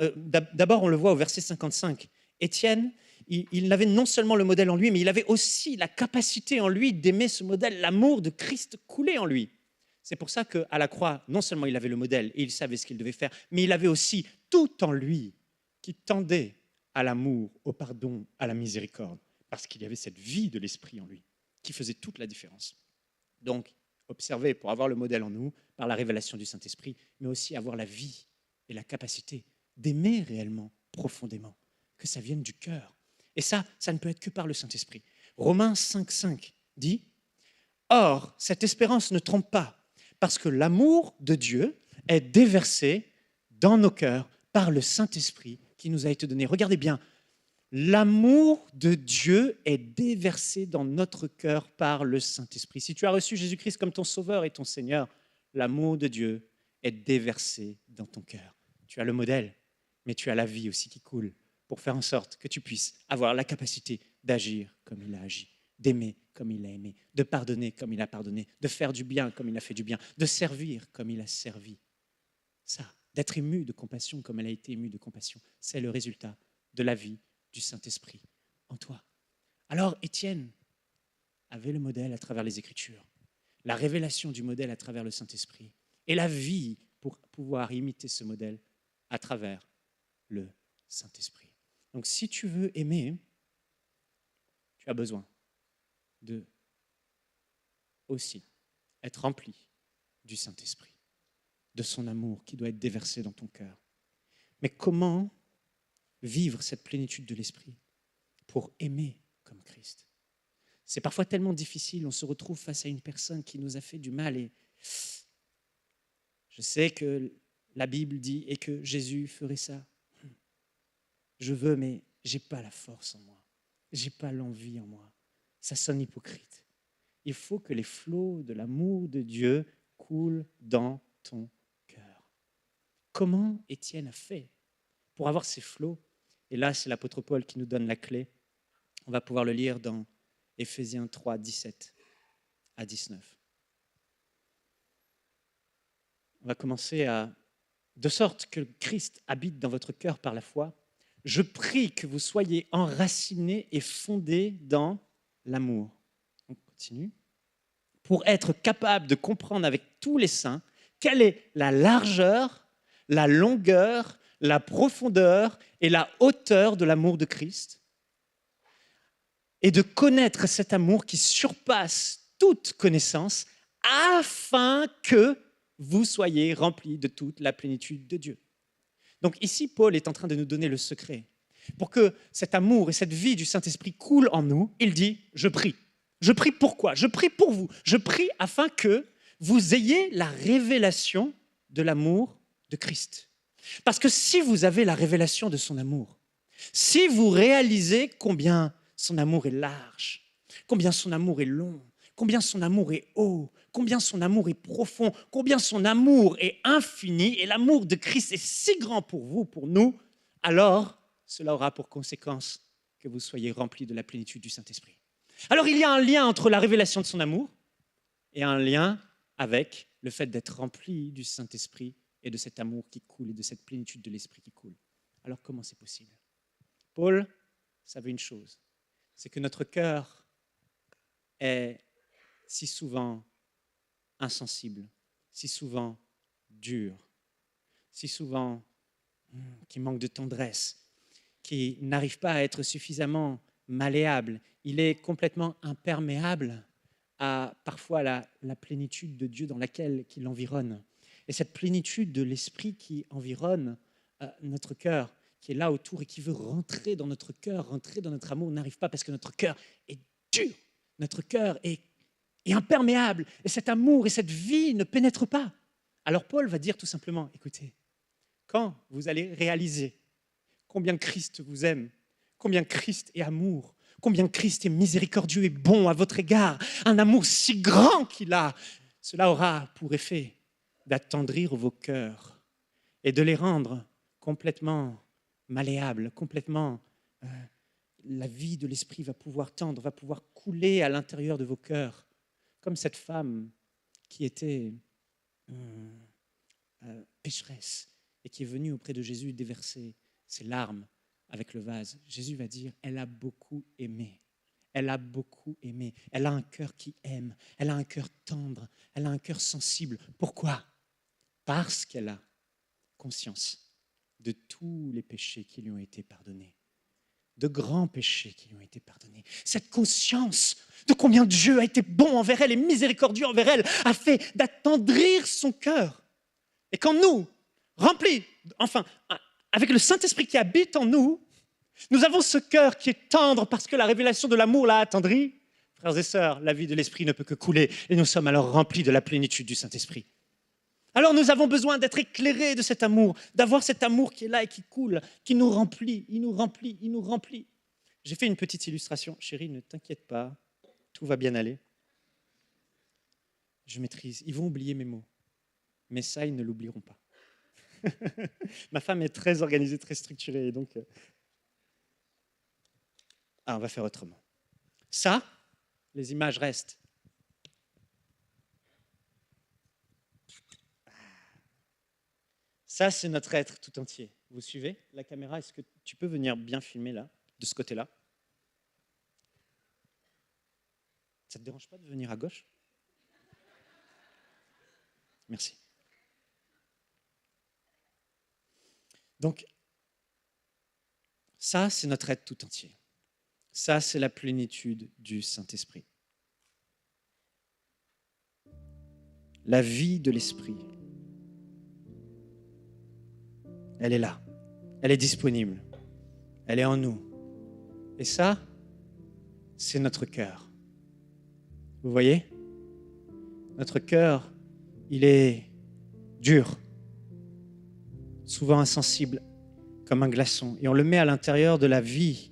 d'abord on le voit au verset 55. Étienne, il avait non seulement le modèle en lui, mais il avait aussi la capacité en lui d'aimer ce modèle. L'amour de Christ coulait en lui. C'est pour ça qu'à la croix, non seulement il avait le modèle et il savait ce qu'il devait faire, mais il avait aussi tout en lui qui tendait à l'amour, au pardon, à la miséricorde, parce qu'il y avait cette vie de l'esprit en lui qui faisait toute la différence. Donc, observez pour avoir le modèle en nous, par la révélation du Saint-Esprit, mais aussi avoir la vie et la capacité d'aimer réellement, profondément, que ça vienne du cœur. Et ça ne peut être que par le Saint-Esprit. Romains 5,5 dit « Or, cette espérance ne trompe pas, parce que l'amour de Dieu est déversé dans nos cœurs par le Saint-Esprit qui nous a été donné. » Regardez bien, l'amour de Dieu est déversé dans notre cœur par le Saint-Esprit. Si tu as reçu Jésus-Christ comme ton Sauveur et ton Seigneur, l'amour de Dieu est déversé dans ton cœur. Tu as le modèle, mais tu as la vie aussi qui coule pour faire en sorte que tu puisses avoir la capacité d'agir comme il a agi, d'aimer comme il a aimé, de pardonner comme il a pardonné, de faire du bien comme il a fait du bien, de servir comme il a servi. Ça, d'être ému de compassion comme elle a été émue de compassion, c'est le résultat de la vie du Saint-Esprit en toi. Alors, Étienne avait le modèle à travers les Écritures, la révélation du modèle à travers le Saint-Esprit et la vie pour pouvoir imiter ce modèle à travers le Saint-Esprit. Donc, si tu veux aimer, tu as besoin de aussi être rempli du Saint-Esprit, de son amour qui doit être déversé dans ton cœur. Mais comment vivre cette plénitude de l'Esprit pour aimer comme Christ? C'est parfois tellement difficile, on se retrouve face à une personne qui nous a fait du mal et je sais que la Bible dit et que Jésus ferait ça. Je veux, mais je n'ai pas la force en moi, je n'ai pas l'envie en moi. Ça sonne hypocrite. Il faut que les flots de l'amour de Dieu coulent dans ton cœur. Comment Étienne a fait pour avoir ces flots? Et là, c'est l'apôtre Paul qui nous donne la clé. On va pouvoir le lire dans Éphésiens 3, 17 à 19. On va commencer de sorte que Christ habite dans votre cœur par la foi. Je prie que vous soyez enracinés et fondés dans l'amour. On continue. Pour être capable de comprendre avec tous les saints quelle est la largeur, la longueur, la profondeur et la hauteur de l'amour de Christ, et de connaître cet amour qui surpasse toute connaissance, afin que vous soyez remplis de toute la plénitude de Dieu. Donc ici, Paul est en train de nous donner le secret. Pour que cet amour et cette vie du Saint-Esprit coulent en nous, il dit « Je prie ». Je prie pourquoi? Je prie pour vous. Je prie afin que vous ayez la révélation de l'amour de Christ. Parce que si vous avez la révélation de son amour, si vous réalisez combien son amour est large, combien son amour est long, combien son amour est haut, combien son amour est profond, combien son amour est infini, et l'amour de Christ est si grand pour vous, pour nous, alors cela aura pour conséquence que vous soyez remplis de la plénitude du Saint-Esprit. Alors il y a un lien entre la révélation de son amour et un lien avec le fait d'être rempli du Saint-Esprit et de cet amour qui coule et de cette plénitude de l'Esprit qui coule. Alors comment c'est possible? Paul savait une chose, c'est que notre cœur est si souvent insensible, si souvent dur, si souvent qui manque de tendresse, qui n'arrive pas à être suffisamment malléable. Il est complètement imperméable à parfois la plénitude de Dieu dans laquelle il l'environne. Et cette plénitude de l'Esprit qui environne notre cœur, qui est là autour et qui veut rentrer dans notre cœur, rentrer dans notre amour, n'arrive pas parce que notre cœur est dur, notre cœur est imperméable, et cet amour et cette vie ne pénètrent pas. Alors Paul va dire tout simplement, écoutez, quand vous allez réaliser combien Christ vous aime, combien Christ est amour, combien Christ est miséricordieux et bon à votre égard, un amour si grand qu'il a, cela aura pour effet d'attendrir vos cœurs et de les rendre complètement malléables, complètement... la vie de l'Esprit va pouvoir tendre, va pouvoir couler à l'intérieur de vos cœurs, comme cette femme qui était pécheresse et qui est venue auprès de Jésus déverser ses larmes avec le vase. Jésus va dire, elle a beaucoup aimé. Elle a beaucoup aimé. Elle a un cœur qui aime. Elle a un cœur tendre. Elle a un cœur sensible. Pourquoi? Parce qu'elle a conscience de tous les péchés qui lui ont été pardonnés. De grands péchés qui lui ont été pardonnés. Cette conscience de combien Dieu a été bon envers elle et miséricordieux envers elle a fait d'attendrir son cœur. Et quand nous, remplis, enfin, avec le Saint-Esprit qui habite en nous, nous avons ce cœur qui est tendre parce que la révélation de l'amour l'a attendri. Frères et sœurs, la vie de l'Esprit ne peut que couler et nous sommes alors remplis de la plénitude du Saint-Esprit. Alors nous avons besoin d'être éclairés de cet amour, d'avoir cet amour qui est là et qui coule, qui nous remplit, il nous remplit, il nous remplit. J'ai fait une petite illustration. Chérie, ne t'inquiète pas, tout va bien aller. Je maîtrise. Ils vont oublier mes mots, mais ça, ils ne l'oublieront pas. Ma femme est très organisée, très structurée, donc... on va faire autrement. Ça, les images restent. Ça, c'est notre être tout entier. Vous suivez la caméra? Est-ce que tu peux venir bien filmer là, de ce côté-là? Ça ne te dérange pas de venir à gauche? Merci. Donc, ça, c'est notre être tout entier. Ça, c'est la plénitude du Saint-Esprit. La vie de l'Esprit, elle est là, elle est disponible, elle est en nous. Et ça, c'est notre cœur. Vous voyez? Notre cœur, il est dur, souvent insensible, comme un glaçon. Et on le met à l'intérieur de la vie.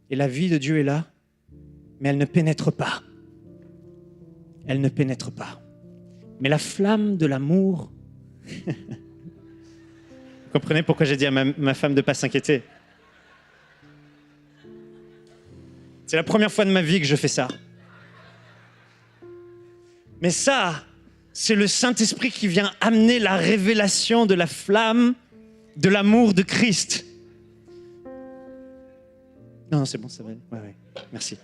Et la vie de Dieu est là, mais elle ne pénètre pas. Elle ne pénètre pas. Mais la flamme de l'amour... Vous comprenez pourquoi j'ai dit à ma femme de ne pas s'inquiéter? C'est la première fois de ma vie que je fais ça. Mais ça, c'est le Saint-Esprit qui vient amener la révélation de la flamme de l'amour de Christ. Non, c'est bon, ça va. Ouais, merci.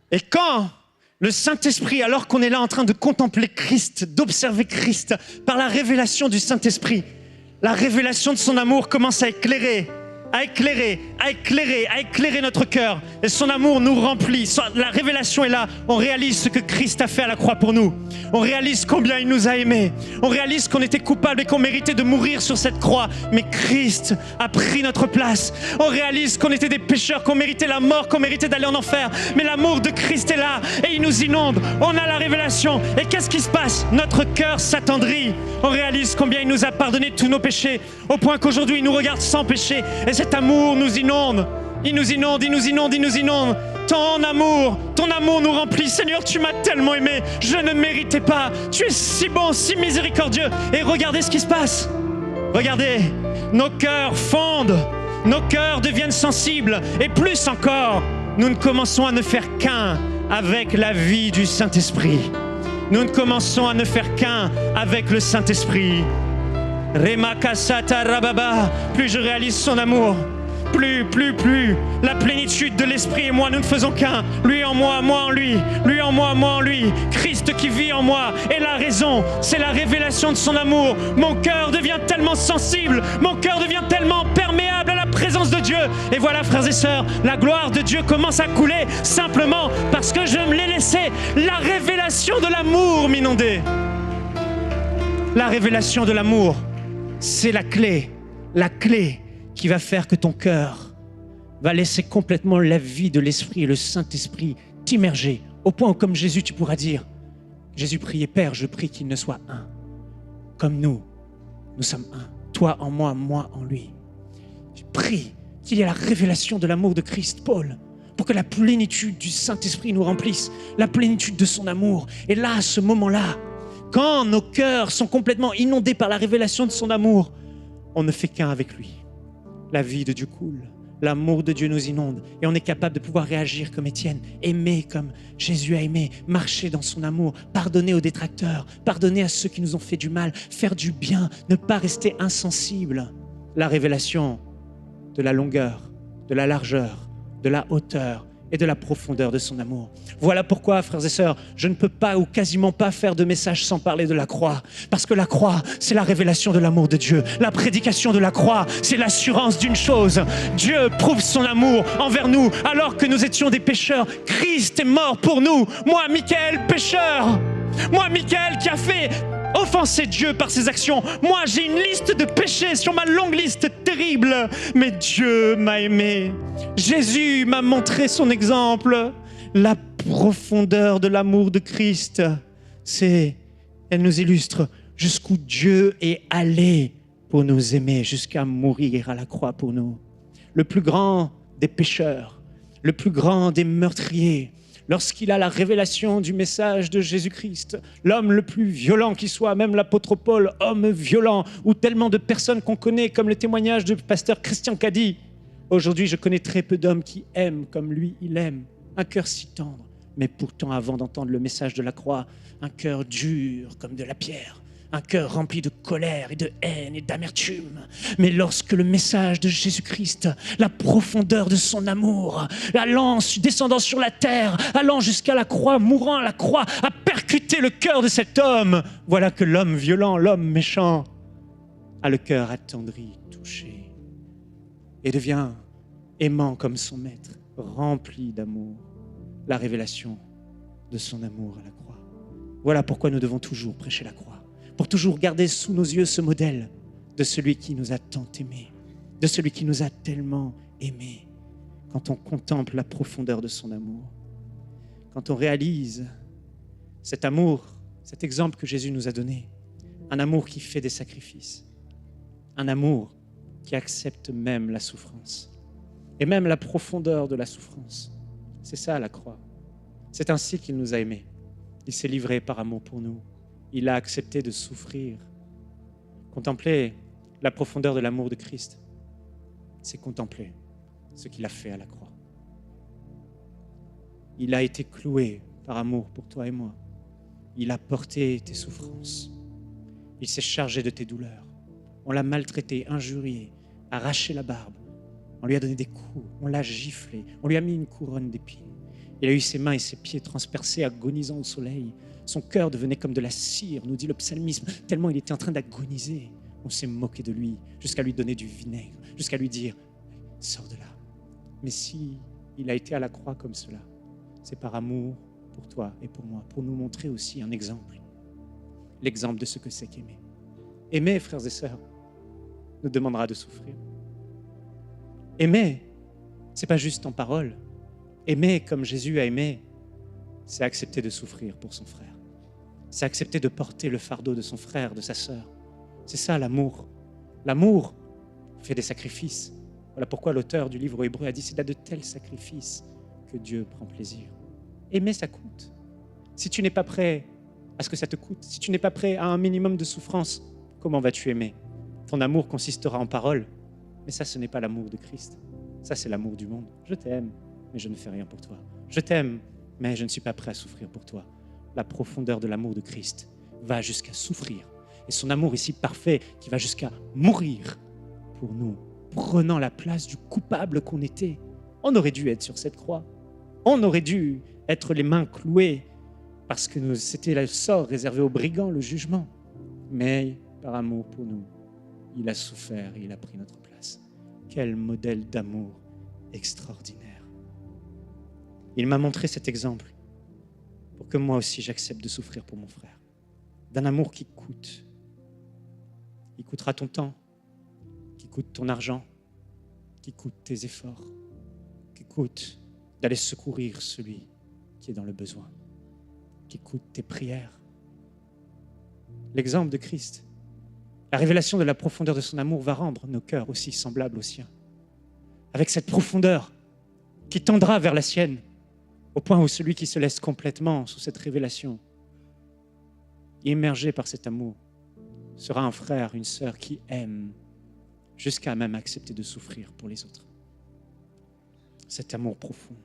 Et quand le Saint-Esprit, alors qu'on est là en train de contempler Christ, d'observer Christ, par la révélation du Saint-Esprit, la révélation de son amour commence à éclairer notre cœur. Et son amour nous remplit. La révélation est là. On réalise ce que Christ a fait à la croix pour nous. On réalise combien il nous a aimés. On réalise qu'on était coupables et qu'on méritait de mourir sur cette croix. Mais Christ a pris notre place. On réalise qu'on était des pécheurs, qu'on méritait la mort, qu'on méritait d'aller en enfer. Mais l'amour de Christ est là et il nous inonde. On a la révélation. Et qu'est-ce qui se passe? Notre cœur s'attendrit. On réalise combien il nous a pardonné tous nos péchés, au point qu'aujourd'hui il nous regarde sans péché. Et cet amour nous inonde. Il nous inonde, il nous inonde, il nous inonde. ton amour nous remplit. Seigneur, tu m'as tellement aimé, je ne méritais pas. Tu es si bon, si miséricordieux. Et regardez ce qui se passe. Regardez, nos cœurs fondent, nos cœurs deviennent sensibles. Et plus encore, nous ne commençons à ne faire qu'un avec la vie du Saint-Esprit. Nous ne commençons à ne faire qu'un avec le Saint-Esprit. Remakasata rababa. Plus je réalise son amour, plus la plénitude de l'Esprit et moi, nous ne faisons qu'un. Lui en moi, moi en lui. Lui en moi, moi en lui. Christ qui vit en moi. Et la raison, c'est la révélation de son amour. Mon cœur devient tellement sensible. Mon cœur devient tellement perméable à la présence de Dieu. Et voilà, frères et sœurs, la gloire de Dieu commence à couler simplement parce que je me l'ai laissé la révélation de l'amour m'inonder. La révélation de l'amour, c'est la clé qui va faire que ton cœur va laisser complètement la vie de l'Esprit et le Saint-Esprit t'immerger, au point où, comme Jésus, tu pourras dire, Jésus priait, Père, je prie qu'il ne soit un, comme nous sommes un, toi en moi, moi en lui. Je prie qu'il y ait la révélation de l'amour de Christ, Paul, pour que la plénitude du Saint-Esprit nous remplisse, la plénitude de son amour. Et là, à ce moment-là, quand nos cœurs sont complètement inondés par la révélation de son amour, on ne fait qu'un avec lui. La vie de Dieu coule, l'amour de Dieu nous inonde et on est capable de pouvoir réagir comme Étienne, aimer comme Jésus a aimé, marcher dans son amour, pardonner aux détracteurs, pardonner à ceux qui nous ont fait du mal, faire du bien, ne pas rester insensible. La révélation de la longueur, de la largeur, de la hauteur et de la profondeur de son amour. Voilà pourquoi, frères et sœurs, je ne peux pas ou quasiment pas faire de message sans parler de la croix. Parce que la croix, c'est la révélation de l'amour de Dieu. La prédication de la croix, c'est l'assurance d'une chose. Dieu prouve son amour envers nous alors que nous étions des pécheurs. Christ est mort pour nous. Moi, Michael, pécheur. Moi, Michael, qui a fait offenser Dieu par ses actions. Moi, j'ai une liste de péchés sur ma longue liste terrible. Mais Dieu m'a aimé. Jésus m'a montré son exemple. La profondeur de l'amour de Christ, elle nous illustre jusqu'où Dieu est allé pour nous aimer, jusqu'à mourir à la croix pour nous. Le plus grand des pécheurs, le plus grand des meurtriers, lorsqu'il a la révélation du message de Jésus-Christ, l'homme le plus violent qui soit, même l'apôtre Paul, homme violent, ou tellement de personnes qu'on connaît, comme le témoignage du pasteur Christian Cady. Aujourd'hui, je connais très peu d'hommes qui aiment comme lui, il aime. Un cœur si tendre, mais pourtant, avant d'entendre le message de la croix, un cœur dur comme de la pierre. Un cœur rempli de colère et de haine et d'amertume. Mais lorsque le message de Jésus-Christ, la profondeur de son amour, allant, descendant sur la terre, allant jusqu'à la croix, mourant à la croix, a percuté le cœur de cet homme, voilà que l'homme violent, l'homme méchant, a le cœur attendri, touché, et devient aimant comme son maître, rempli d'amour, la révélation de son amour à la croix. Voilà pourquoi nous devons toujours prêcher la croix. Pour toujours garder sous nos yeux ce modèle de celui qui nous a tant aimés, de celui qui nous a tellement aimés. Quand on contemple la profondeur de son amour, quand on réalise cet amour, cet exemple que Jésus nous a donné, un amour qui fait des sacrifices, un amour qui accepte même la souffrance et même la profondeur de la souffrance. C'est ça la croix. C'est ainsi qu'il nous a aimés. Il s'est livré par amour pour nous. Il a accepté de souffrir. Contempler la profondeur de l'amour de Christ, c'est contempler ce qu'il a fait à la croix. Il a été cloué par amour pour toi et moi. Il a porté tes souffrances. Il s'est chargé de tes douleurs. On l'a maltraité, injurié, arraché la barbe. On lui a donné des coups, on l'a giflé, on lui a mis une couronne d'épines. Il a eu ses mains et ses pieds transpercés, agonisant au soleil. Son cœur devenait comme de la cire, nous dit le psalmisme, tellement il était en train d'agoniser. On s'est moqué de lui, jusqu'à lui donner du vinaigre, jusqu'à lui dire « Sors de là ». Mais si il a été à la croix comme cela, c'est par amour pour toi et pour moi, pour nous montrer aussi un exemple. L'exemple de ce que c'est qu'aimer. Aimer, frères et sœurs, nous demandera de souffrir. Aimer, ce n'est pas juste en parole. Aimer comme Jésus a aimé, c'est accepter de souffrir pour son frère. C'est accepter de porter le fardeau de son frère, de sa sœur. C'est ça l'amour. L'amour fait des sacrifices. Voilà pourquoi l'auteur du livre aux Hébreux a dit c'est là de tels sacrifices que Dieu prend plaisir. Aimer, ça coûte. Si tu n'es pas prêt à ce que ça te coûte, si tu n'es pas prêt à un minimum de souffrance, comment vas-tu aimer? Ton amour consistera en paroles, mais ça, ce n'est pas l'amour de Christ. Ça, c'est l'amour du monde. Je t'aime, mais je ne fais rien pour toi. Je t'aime, mais je ne suis pas prêt à souffrir pour toi. La profondeur de l'amour de Christ va jusqu'à souffrir. Et son amour ici parfait, qui va jusqu'à mourir pour nous, prenant la place du coupable qu'on était. On aurait dû être sur cette croix. On aurait dû être les mains clouées parce que c'était le sort réservé aux brigands, le jugement. Mais par amour pour nous, il a souffert et il a pris notre place. Quel modèle d'amour extraordinaire. Il m'a montré cet exemple pour que moi aussi j'accepte de souffrir pour mon frère. D'un amour qui coûte. Il coûtera ton temps, qui coûte ton argent, qui coûte tes efforts, qui coûte d'aller secourir celui qui est dans le besoin, qui coûte tes prières. L'exemple de Christ, la révélation de la profondeur de son amour va rendre nos cœurs aussi semblables aux siens. Avec cette profondeur qui tendra vers la sienne, au point où celui qui se laisse complètement sous cette révélation, immergé par cet amour, sera un frère, une sœur qui aime jusqu'à même accepter de souffrir pour les autres. Cet amour profond.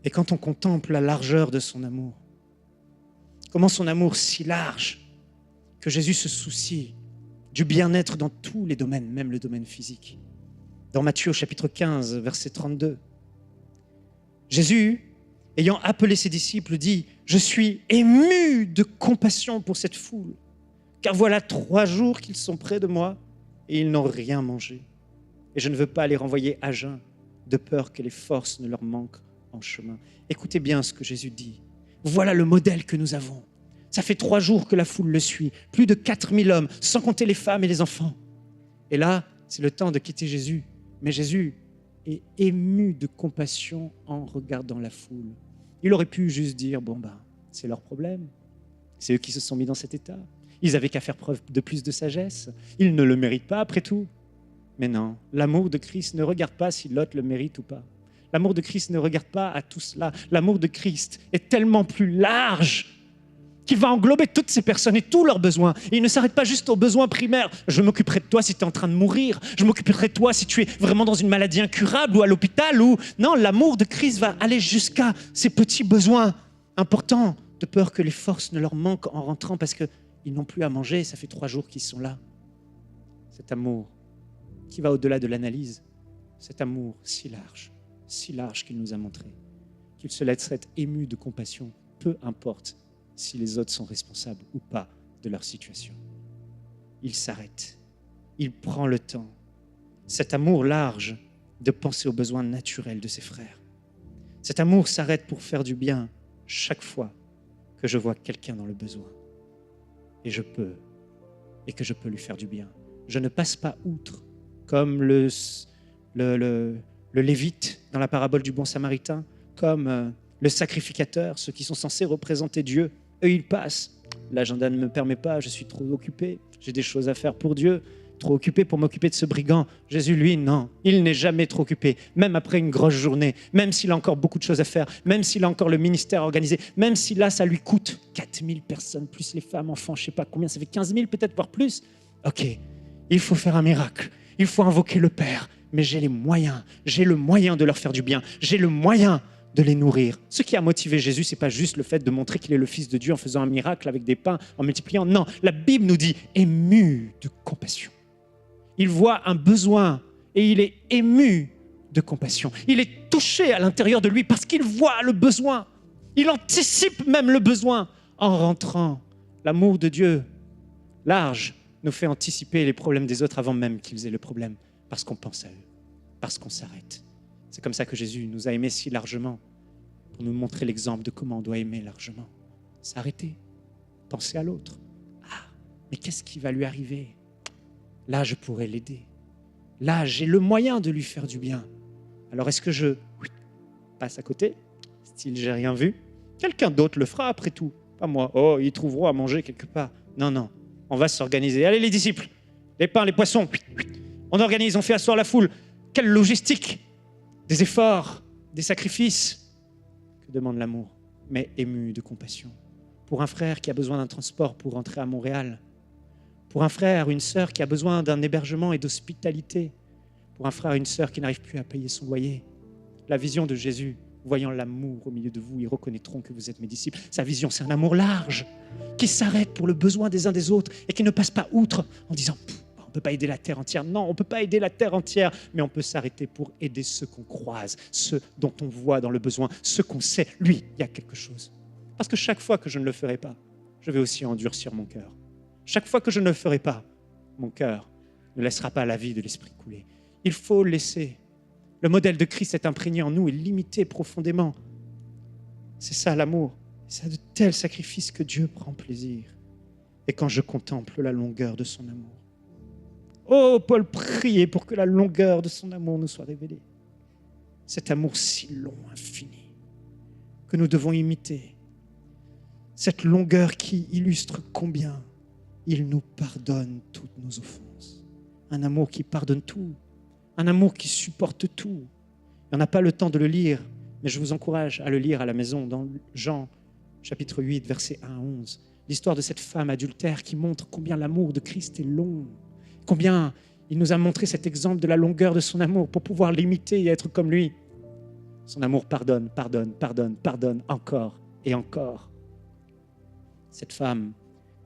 Et quand on contemple la largeur de son amour, comment son amour si large que Jésus se soucie du bien-être dans tous les domaines, même le domaine physique. Dans Matthieu au chapitre 15, verset 32, Jésus, ayant appelé ses disciples, dit « Je suis ému de compassion pour cette foule, car voilà 3 jours qu'ils sont près de moi et ils n'ont rien mangé. Et je ne veux pas les renvoyer à jeun, de peur que les forces ne leur manquent en chemin. » Écoutez bien ce que Jésus dit. Voilà le modèle que nous avons. Ça fait 3 jours que la foule le suit, plus de 4000 hommes, sans compter les femmes et les enfants. Et là, c'est le temps de quitter Jésus. Mais Jésus est ému de compassion en regardant la foule. Il aurait pu juste dire, c'est leur problème. C'est eux qui se sont mis dans cet état. Ils avaient qu'à faire preuve de plus de sagesse. Ils ne le méritent pas après tout. Mais non, l'amour de Christ ne regarde pas si l'autre le mérite ou pas. L'amour de Christ ne regarde pas à tout cela. L'amour de Christ est tellement plus large qu'il va englober toutes ces personnes et tous leurs besoins. Et il ne s'arrête pas juste aux besoins primaires. Je m'occuperai de toi si tu es en train de mourir. Je m'occuperai de toi si tu es vraiment dans une maladie incurable ou à l'hôpital. Non, l'amour de Christ va aller jusqu'à ces petits besoins importants, de peur que les forces ne leur manquent en rentrant parce qu'ils n'ont plus à manger. Ça fait 3 jours qu'ils sont là. Cet amour qui va au-delà de l'analyse, cet amour si large qu'il nous a montré, qu'il se laisse être ému de compassion, peu importe si les autres sont responsables ou pas de leur situation. Il s'arrête, il prend le temps, cet amour large, de penser aux besoins naturels de ses frères. Cet amour s'arrête pour faire du bien chaque fois que je vois quelqu'un dans le besoin. Et que je peux lui faire du bien. Je ne passe pas outre, comme le Lévite dans la parabole du bon samaritain, comme le sacrificateur, ceux qui sont censés représenter Dieu. Eux, ils passent. L'agenda ne me permet pas, je suis trop occupé. J'ai des choses à faire pour Dieu, trop occupé pour m'occuper de ce brigand. Jésus, lui, non. Il n'est jamais trop occupé, même après une grosse journée, même s'il a encore beaucoup de choses à faire, même s'il a encore le ministère organisé, même si là, ça lui coûte 4000 personnes, plus les femmes, enfants, je ne sais pas combien, ça fait 15 000 peut-être, voire plus. Ok, il faut faire un miracle. Il faut invoquer le Père. Mais j'ai le moyen de leur faire du bien. J'ai le moyen de les nourrir. Ce qui a motivé Jésus, ce n'est pas juste le fait de montrer qu'il est le Fils de Dieu en faisant un miracle avec des pains, en multipliant. Non, la Bible nous dit ému de compassion. Il voit un besoin et il est ému de compassion. Il est touché à l'intérieur de lui parce qu'il voit le besoin. Il anticipe même le besoin en rentrant. L'amour de Dieu, large, nous fait anticiper les problèmes des autres avant même qu'ils aient le problème, parce qu'on pense à eux, parce qu'on s'arrête. C'est comme ça que Jésus nous a aimés si largement, pour nous montrer l'exemple de comment on doit aimer largement. S'arrêter, penser à l'autre. Ah, mais qu'est-ce qui va lui arriver? Là, je pourrais l'aider. Là, j'ai le moyen de lui faire du bien. Alors, est-ce que je passe à côté? Style, j'ai rien vu. Quelqu'un d'autre le fera après tout, pas moi. Oh, ils trouveront à manger quelque part. Non, on va s'organiser. Allez, les disciples, les pains, les poissons. On organise, on fait asseoir la foule. Quelle logistique! Des efforts, des sacrifices que demande l'amour, mais ému de compassion. Pour un frère qui a besoin d'un transport pour rentrer à Montréal, pour un frère ou une sœur qui a besoin d'un hébergement et d'hospitalité, pour un frère ou une sœur qui n'arrive plus à payer son loyer. La vision de Jésus, voyant l'amour au milieu de vous, ils reconnaîtront que vous êtes mes disciples. Sa vision, c'est un amour large, qui s'arrête pour le besoin des uns des autres et qui ne passe pas outre en disant « on ne peut pas aider la terre entière ». Non, on ne peut pas aider la terre entière, mais on peut s'arrêter pour aider ceux qu'on croise, ceux dont on voit dans le besoin, ceux qu'on sait, lui, il y a quelque chose. Parce que chaque fois que je ne le ferai pas, je vais aussi endurcir mon cœur. Chaque fois que je ne le ferai pas, mon cœur ne laissera pas la vie de l'esprit couler. Il faut laisser. Le modèle de Christ est imprégné en nous et limité profondément. C'est ça l'amour. C'est de tels sacrifices que Dieu prend plaisir. Et quand je contemple la longueur de son amour. Oh, Paul priait pour que la longueur de son amour nous soit révélée. Cet amour si long, infini, que nous devons imiter. Cette longueur qui illustre combien il nous pardonne toutes nos offenses. Un amour qui pardonne tout. Un amour qui supporte tout. On n'a pas le temps de le lire, mais je vous encourage à le lire à la maison dans Jean, chapitre 8, versets 1 à 11. L'histoire de cette femme adultère qui montre combien l'amour de Christ est long, combien il nous a montré cet exemple de la longueur de son amour pour pouvoir l'imiter et être comme lui. Son amour pardonne, pardonne, pardonne, pardonne encore et encore. Cette femme,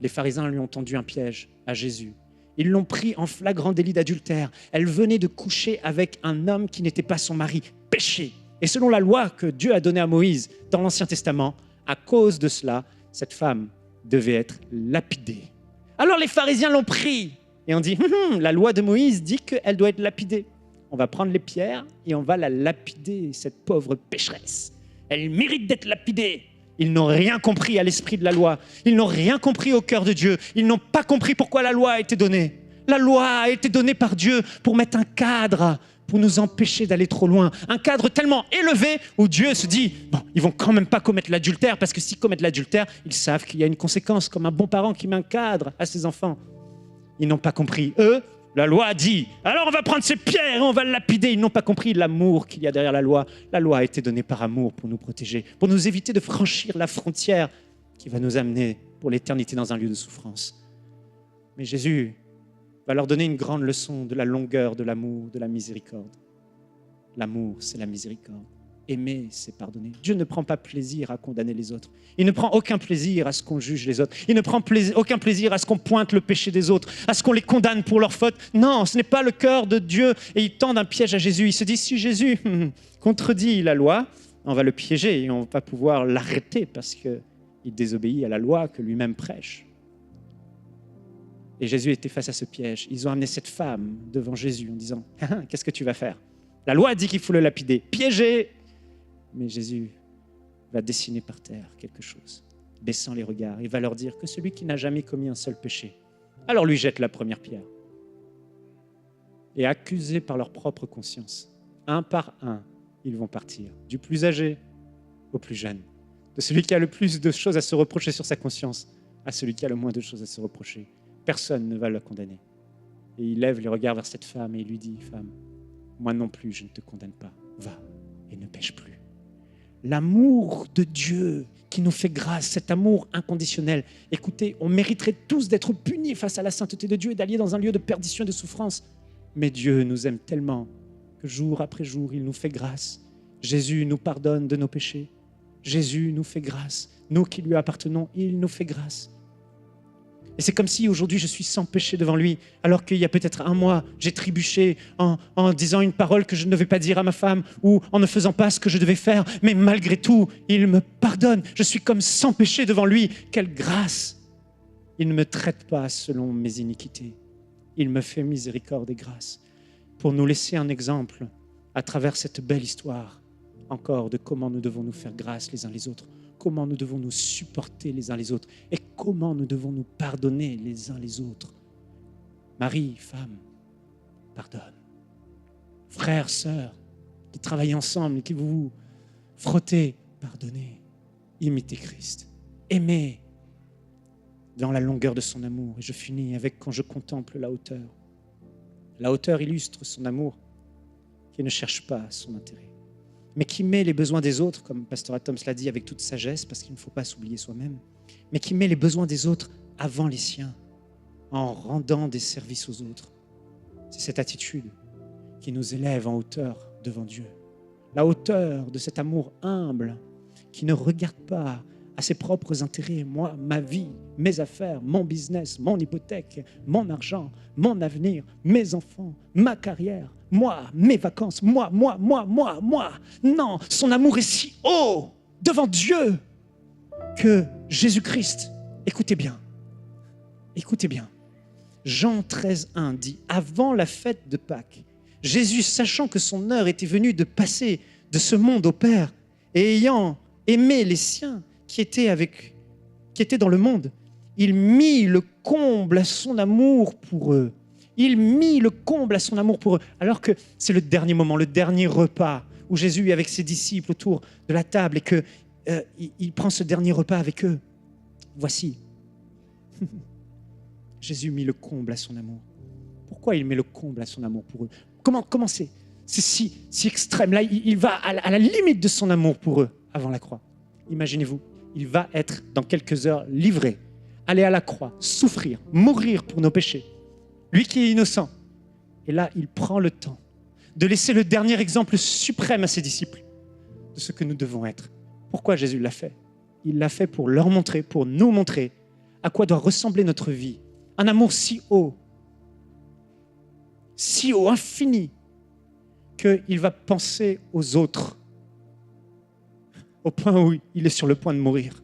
les pharisiens lui ont tendu un piège à Jésus. Ils l'ont pris en flagrant délit d'adultère. Elle venait de coucher avec un homme qui n'était pas son mari, péché. Et selon la loi que Dieu a donnée à Moïse dans l'Ancien Testament, à cause de cela, cette femme devait être lapidée. Alors les pharisiens l'ont pris et ont dit la loi de Moïse dit qu'elle doit être lapidée. On va prendre les pierres et on va la lapider, cette pauvre pécheresse. Elle mérite d'être lapidée. Ils n'ont rien compris à l'esprit de la loi. Ils n'ont rien compris au cœur de Dieu. Ils n'ont pas compris pourquoi la loi a été donnée. La loi a été donnée par Dieu pour mettre un cadre, pour nous empêcher d'aller trop loin. Un cadre tellement élevé où Dieu se dit « Bon, ils vont quand même pas commettre l'adultère parce que s'ils commettent l'adultère, ils savent qu'il y a une conséquence, comme un bon parent qui met un cadre à ses enfants. » Ils n'ont pas compris. Eux, la loi a dit « Alors on va prendre ces pierres et on va le lapider. » Ils n'ont pas compris l'amour qu'il y a derrière la loi. La loi a été donnée par amour pour nous protéger, pour nous éviter de franchir la frontière qui va nous amener pour l'éternité dans un lieu de souffrance. Mais Jésus va leur donner une grande leçon de la longueur de l'amour, de la miséricorde. L'amour, c'est la miséricorde. Aimer, c'est pardonner. Dieu ne prend pas plaisir à condamner les autres. Il ne prend aucun plaisir à ce qu'on juge les autres. Il ne prend aucun plaisir à ce qu'on pointe le péché des autres, à ce qu'on les condamne pour leurs fautes. Non, ce n'est pas le cœur de Dieu. Et il tend un piège à Jésus. Il se dit, si Jésus contredit la loi, on va le piéger et on va pouvoir l'arrêter parce qu'il désobéit à la loi que lui-même prêche. Et Jésus était face à ce piège. Ils ont amené cette femme devant Jésus en disant, qu'est-ce que tu vas faire? La loi dit qu'il faut le lapider. Piégé! Mais Jésus va dessiner par terre quelque chose, baissant les regards. Il va leur dire que celui qui n'a jamais commis un seul péché, alors lui jette la première pierre. Et accusés par leur propre conscience, un par un, ils vont partir, du plus âgé au plus jeune, de celui qui a le plus de choses à se reprocher sur sa conscience à celui qui a le moins de choses à se reprocher. Personne ne va le condamner. Et il lève les regards vers cette femme et il lui dit, femme, moi non plus, je ne te condamne pas. Va et ne pêche plus. L'amour de Dieu qui nous fait grâce, cet amour inconditionnel. Écoutez, on mériterait tous d'être punis face à la sainteté de Dieu et d'aller dans un lieu de perdition et de souffrance. Mais Dieu nous aime tellement que jour après jour, il nous fait grâce. Jésus nous pardonne de nos péchés. Jésus nous fait grâce. Nous qui lui appartenons, il nous fait grâce. Et c'est comme si aujourd'hui je suis sans péché devant lui, alors qu'il y a peut-être un mois, j'ai trébuché en disant une parole que je ne devais pas dire à ma femme ou en ne faisant pas ce que je devais faire. Mais malgré tout, il me pardonne. Je suis comme sans péché devant lui. Quelle grâce! Il ne me traite pas selon mes iniquités. Il me fait miséricorde et grâce pour nous laisser un exemple à travers cette belle histoire encore de comment nous devons nous faire grâce les uns les autres. Comment nous devons nous supporter les uns les autres et comment nous devons nous pardonner les uns les autres. Mari, femme, pardonne. Frères, sœurs, qui travaillent ensemble et qui vous frottez, pardonnez. Imitez Christ. Aimez dans la longueur de son amour. Et je finis avec quand je contemple la hauteur. La hauteur illustre son amour qui ne cherche pas son intérêt. mais qui met les besoins des autres, comme Pasteur Tom l'a dit avec toute sagesse, parce qu'il ne faut pas s'oublier soi-même, mais qui met les besoins des autres avant les siens, en rendant des services aux autres. C'est cette attitude qui nous élève en hauteur devant Dieu. La hauteur de cet amour humble qui ne regarde pas à ses propres intérêts, moi, ma vie, mes affaires, mon business, mon hypothèque, mon argent, mon avenir, mes enfants, ma carrière, moi, mes vacances, moi. Non, son amour est si haut devant Dieu que Jésus-Christ, écoutez bien, Jean 13,1 dit, avant la fête de Pâques, Jésus, sachant que son heure était venue de passer de ce monde au Père, et ayant aimé les siens qui étaient dans le monde, il mit le comble à son amour pour eux. Alors que c'est le dernier moment, le dernier repas, où Jésus est avec ses disciples autour de la table et qu'il prend ce dernier repas avec eux. Voici, Jésus mit le comble à son amour. Pourquoi il met le comble à son amour pour eux? Comment c'est si extrême? Là, il va à la limite de son amour pour eux avant la croix. Imaginez-vous, il va être dans quelques heures livré, aller à la croix, souffrir, mourir pour nos péchés. Lui qui est innocent. Et là, il prend le temps de laisser le dernier exemple suprême à ses disciples de ce que nous devons être. Pourquoi Jésus l'a fait? Il l'a fait pour leur montrer, pour nous montrer à quoi doit ressembler notre vie. Un amour si haut, infini, qu'il va penser aux autres, au point où il est sur le point de mourir.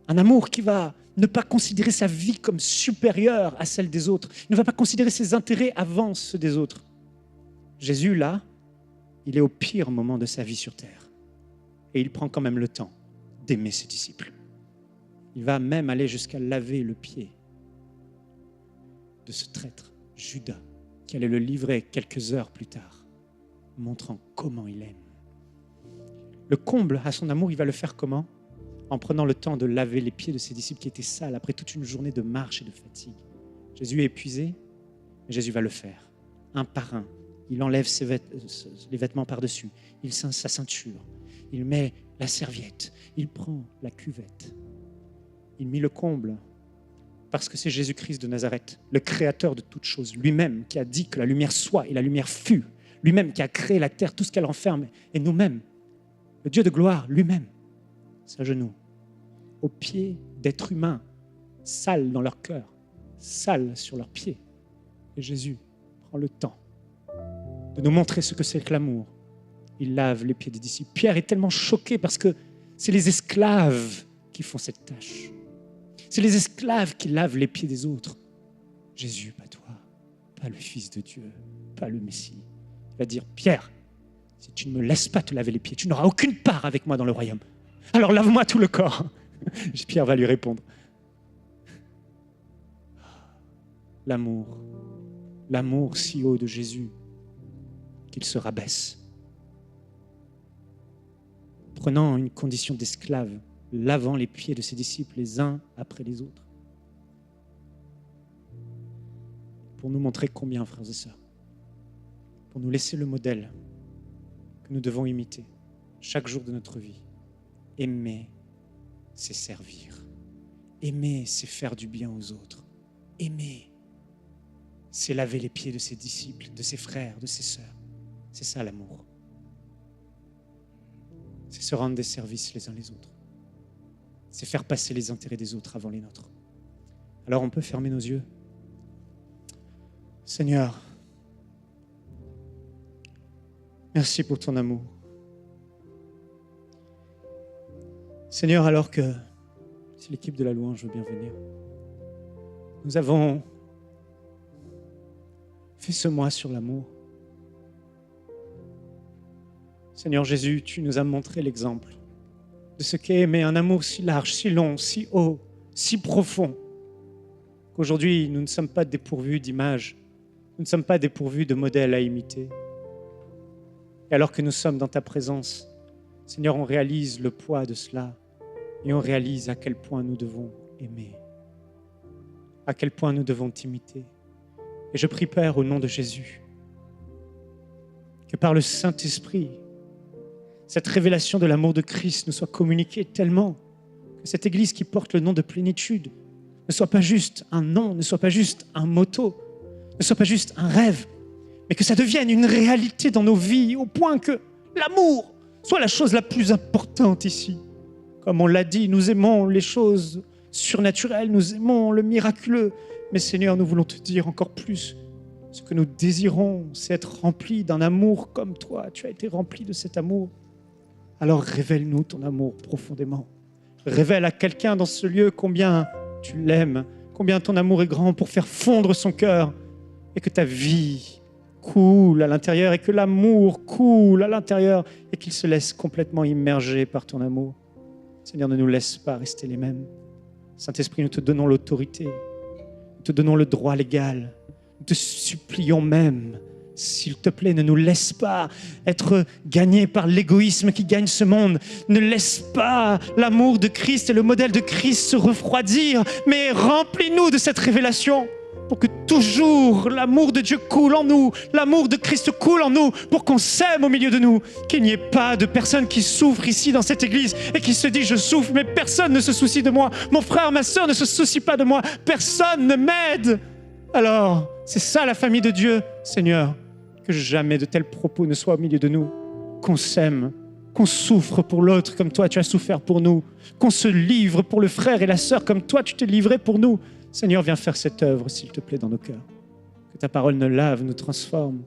Un amour qui va ne pas considérer sa vie comme supérieure à celle des autres. Il ne va pas considérer ses intérêts avant ceux des autres. Jésus, là, il est au pire moment de sa vie sur terre. Et il prend quand même le temps d'aimer ses disciples. Il va même aller jusqu'à laver le pied de ce traître, Judas, qui allait le livrer quelques heures plus tard, montrant comment il aime. Le comble à son amour, il va le faire comment? En prenant le temps de laver les pieds de ses disciples qui étaient sales après toute une journée de marche et de fatigue. Jésus est épuisé, mais Jésus va le faire, un par un. Il enlève les vêtements par-dessus, il ceint sa ceinture, il met la serviette, il prend la cuvette. Il mit le comble parce que c'est Jésus-Christ de Nazareth, le créateur de toutes choses, lui-même qui a dit que la lumière soit et la lumière fut, lui-même qui a créé la terre, tout ce qu'elle renferme, et nous-mêmes, le Dieu de gloire, lui-même, s'agenouille aux pieds d'êtres humains, sales dans leur cœur, sales sur leurs pieds. Et Jésus prend le temps de nous montrer ce que c'est que l'amour. Il lave les pieds des disciples. Pierre est tellement choqué parce que c'est les esclaves qui font cette tâche. C'est les esclaves qui lavent les pieds des autres. Jésus, pas toi, pas le Fils de Dieu, pas le Messie. Il va dire, Pierre, si tu ne me laisses pas te laver les pieds, tu n'auras aucune part avec moi dans le royaume. Alors lave-moi tout le corps. Pierre va lui répondre. L'amour si haut de Jésus qu'il se rabaisse. Prenant une condition d'esclave, lavant les pieds de ses disciples les uns après les autres. Pour nous montrer combien, frères et sœurs, pour nous laisser le modèle que nous devons imiter chaque jour de notre vie. Aimer, c'est servir. Aimer, c'est faire du bien aux autres. Aimer, c'est laver les pieds de ses disciples, de ses frères, de ses sœurs. C'est ça l'amour. C'est se rendre des services les uns les autres. C'est faire passer les intérêts des autres avant les nôtres. Alors on peut fermer nos yeux. Seigneur, merci pour ton amour. Seigneur, alors que, si l'équipe de la louange veut bien venir, nous avons fait ce mois sur l'amour. Seigneur Jésus, tu nous as montré l'exemple de ce qu'est aimer un amour si large, si long, si haut, si profond, qu'aujourd'hui nous ne sommes pas dépourvus d'images, nous ne sommes pas dépourvus de modèles à imiter. Et alors que nous sommes dans ta présence, Seigneur, on réalise le poids de cela et on réalise à quel point nous devons aimer, à quel point nous devons t'imiter. Et je prie, Père, au nom de Jésus, que par le Saint-Esprit, cette révélation de l'amour de Christ nous soit communiquée tellement que cette Église qui porte le nom de plénitude ne soit pas juste un nom, ne soit pas juste un motto, ne soit pas juste un rêve, mais que ça devienne une réalité dans nos vies, au point que l'amour soit la chose la plus importante ici. Comme on l'a dit, nous aimons les choses surnaturelles, nous aimons le miraculeux, mais Seigneur, nous voulons te dire encore plus. Ce que nous désirons, c'est être remplis d'un amour comme toi. Tu as été rempli de cet amour. Alors révèle-nous ton amour profondément. Révèle à quelqu'un dans ce lieu combien tu l'aimes, combien ton amour est grand pour faire fondre son cœur et que ta vie coule à l'intérieur et que l'amour coule à l'intérieur et qu'il se laisse complètement immerger par ton amour. Seigneur, ne nous laisse pas rester les mêmes. Saint-Esprit, nous te donnons l'autorité, nous te donnons le droit légal. Nous te supplions même, s'il te plaît, ne nous laisse pas être gagnés par l'égoïsme qui gagne ce monde. Ne laisse pas l'amour de Christ et le modèle de Christ se refroidir, mais remplis-nous de cette révélation pour que toujours l'amour de Dieu coule en nous, l'amour de Christ coule en nous, pour qu'on s'aime au milieu de nous, qu'il n'y ait pas de personne qui souffre ici dans cette église et qui se dit « je souffre, mais personne ne se soucie de moi, mon frère, ma sœur ne se soucie pas de moi, personne ne m'aide ». Alors, c'est ça la famille de Dieu, Seigneur, que jamais de tels propos ne soient au milieu de nous, qu'on s'aime, qu'on souffre pour l'autre comme toi tu as souffert pour nous, qu'on se livre pour le frère et la sœur comme toi tu t'es livré pour nous. Seigneur, viens faire cette œuvre, s'il te plaît, dans nos cœurs. Que ta parole nous lave, nous transforme.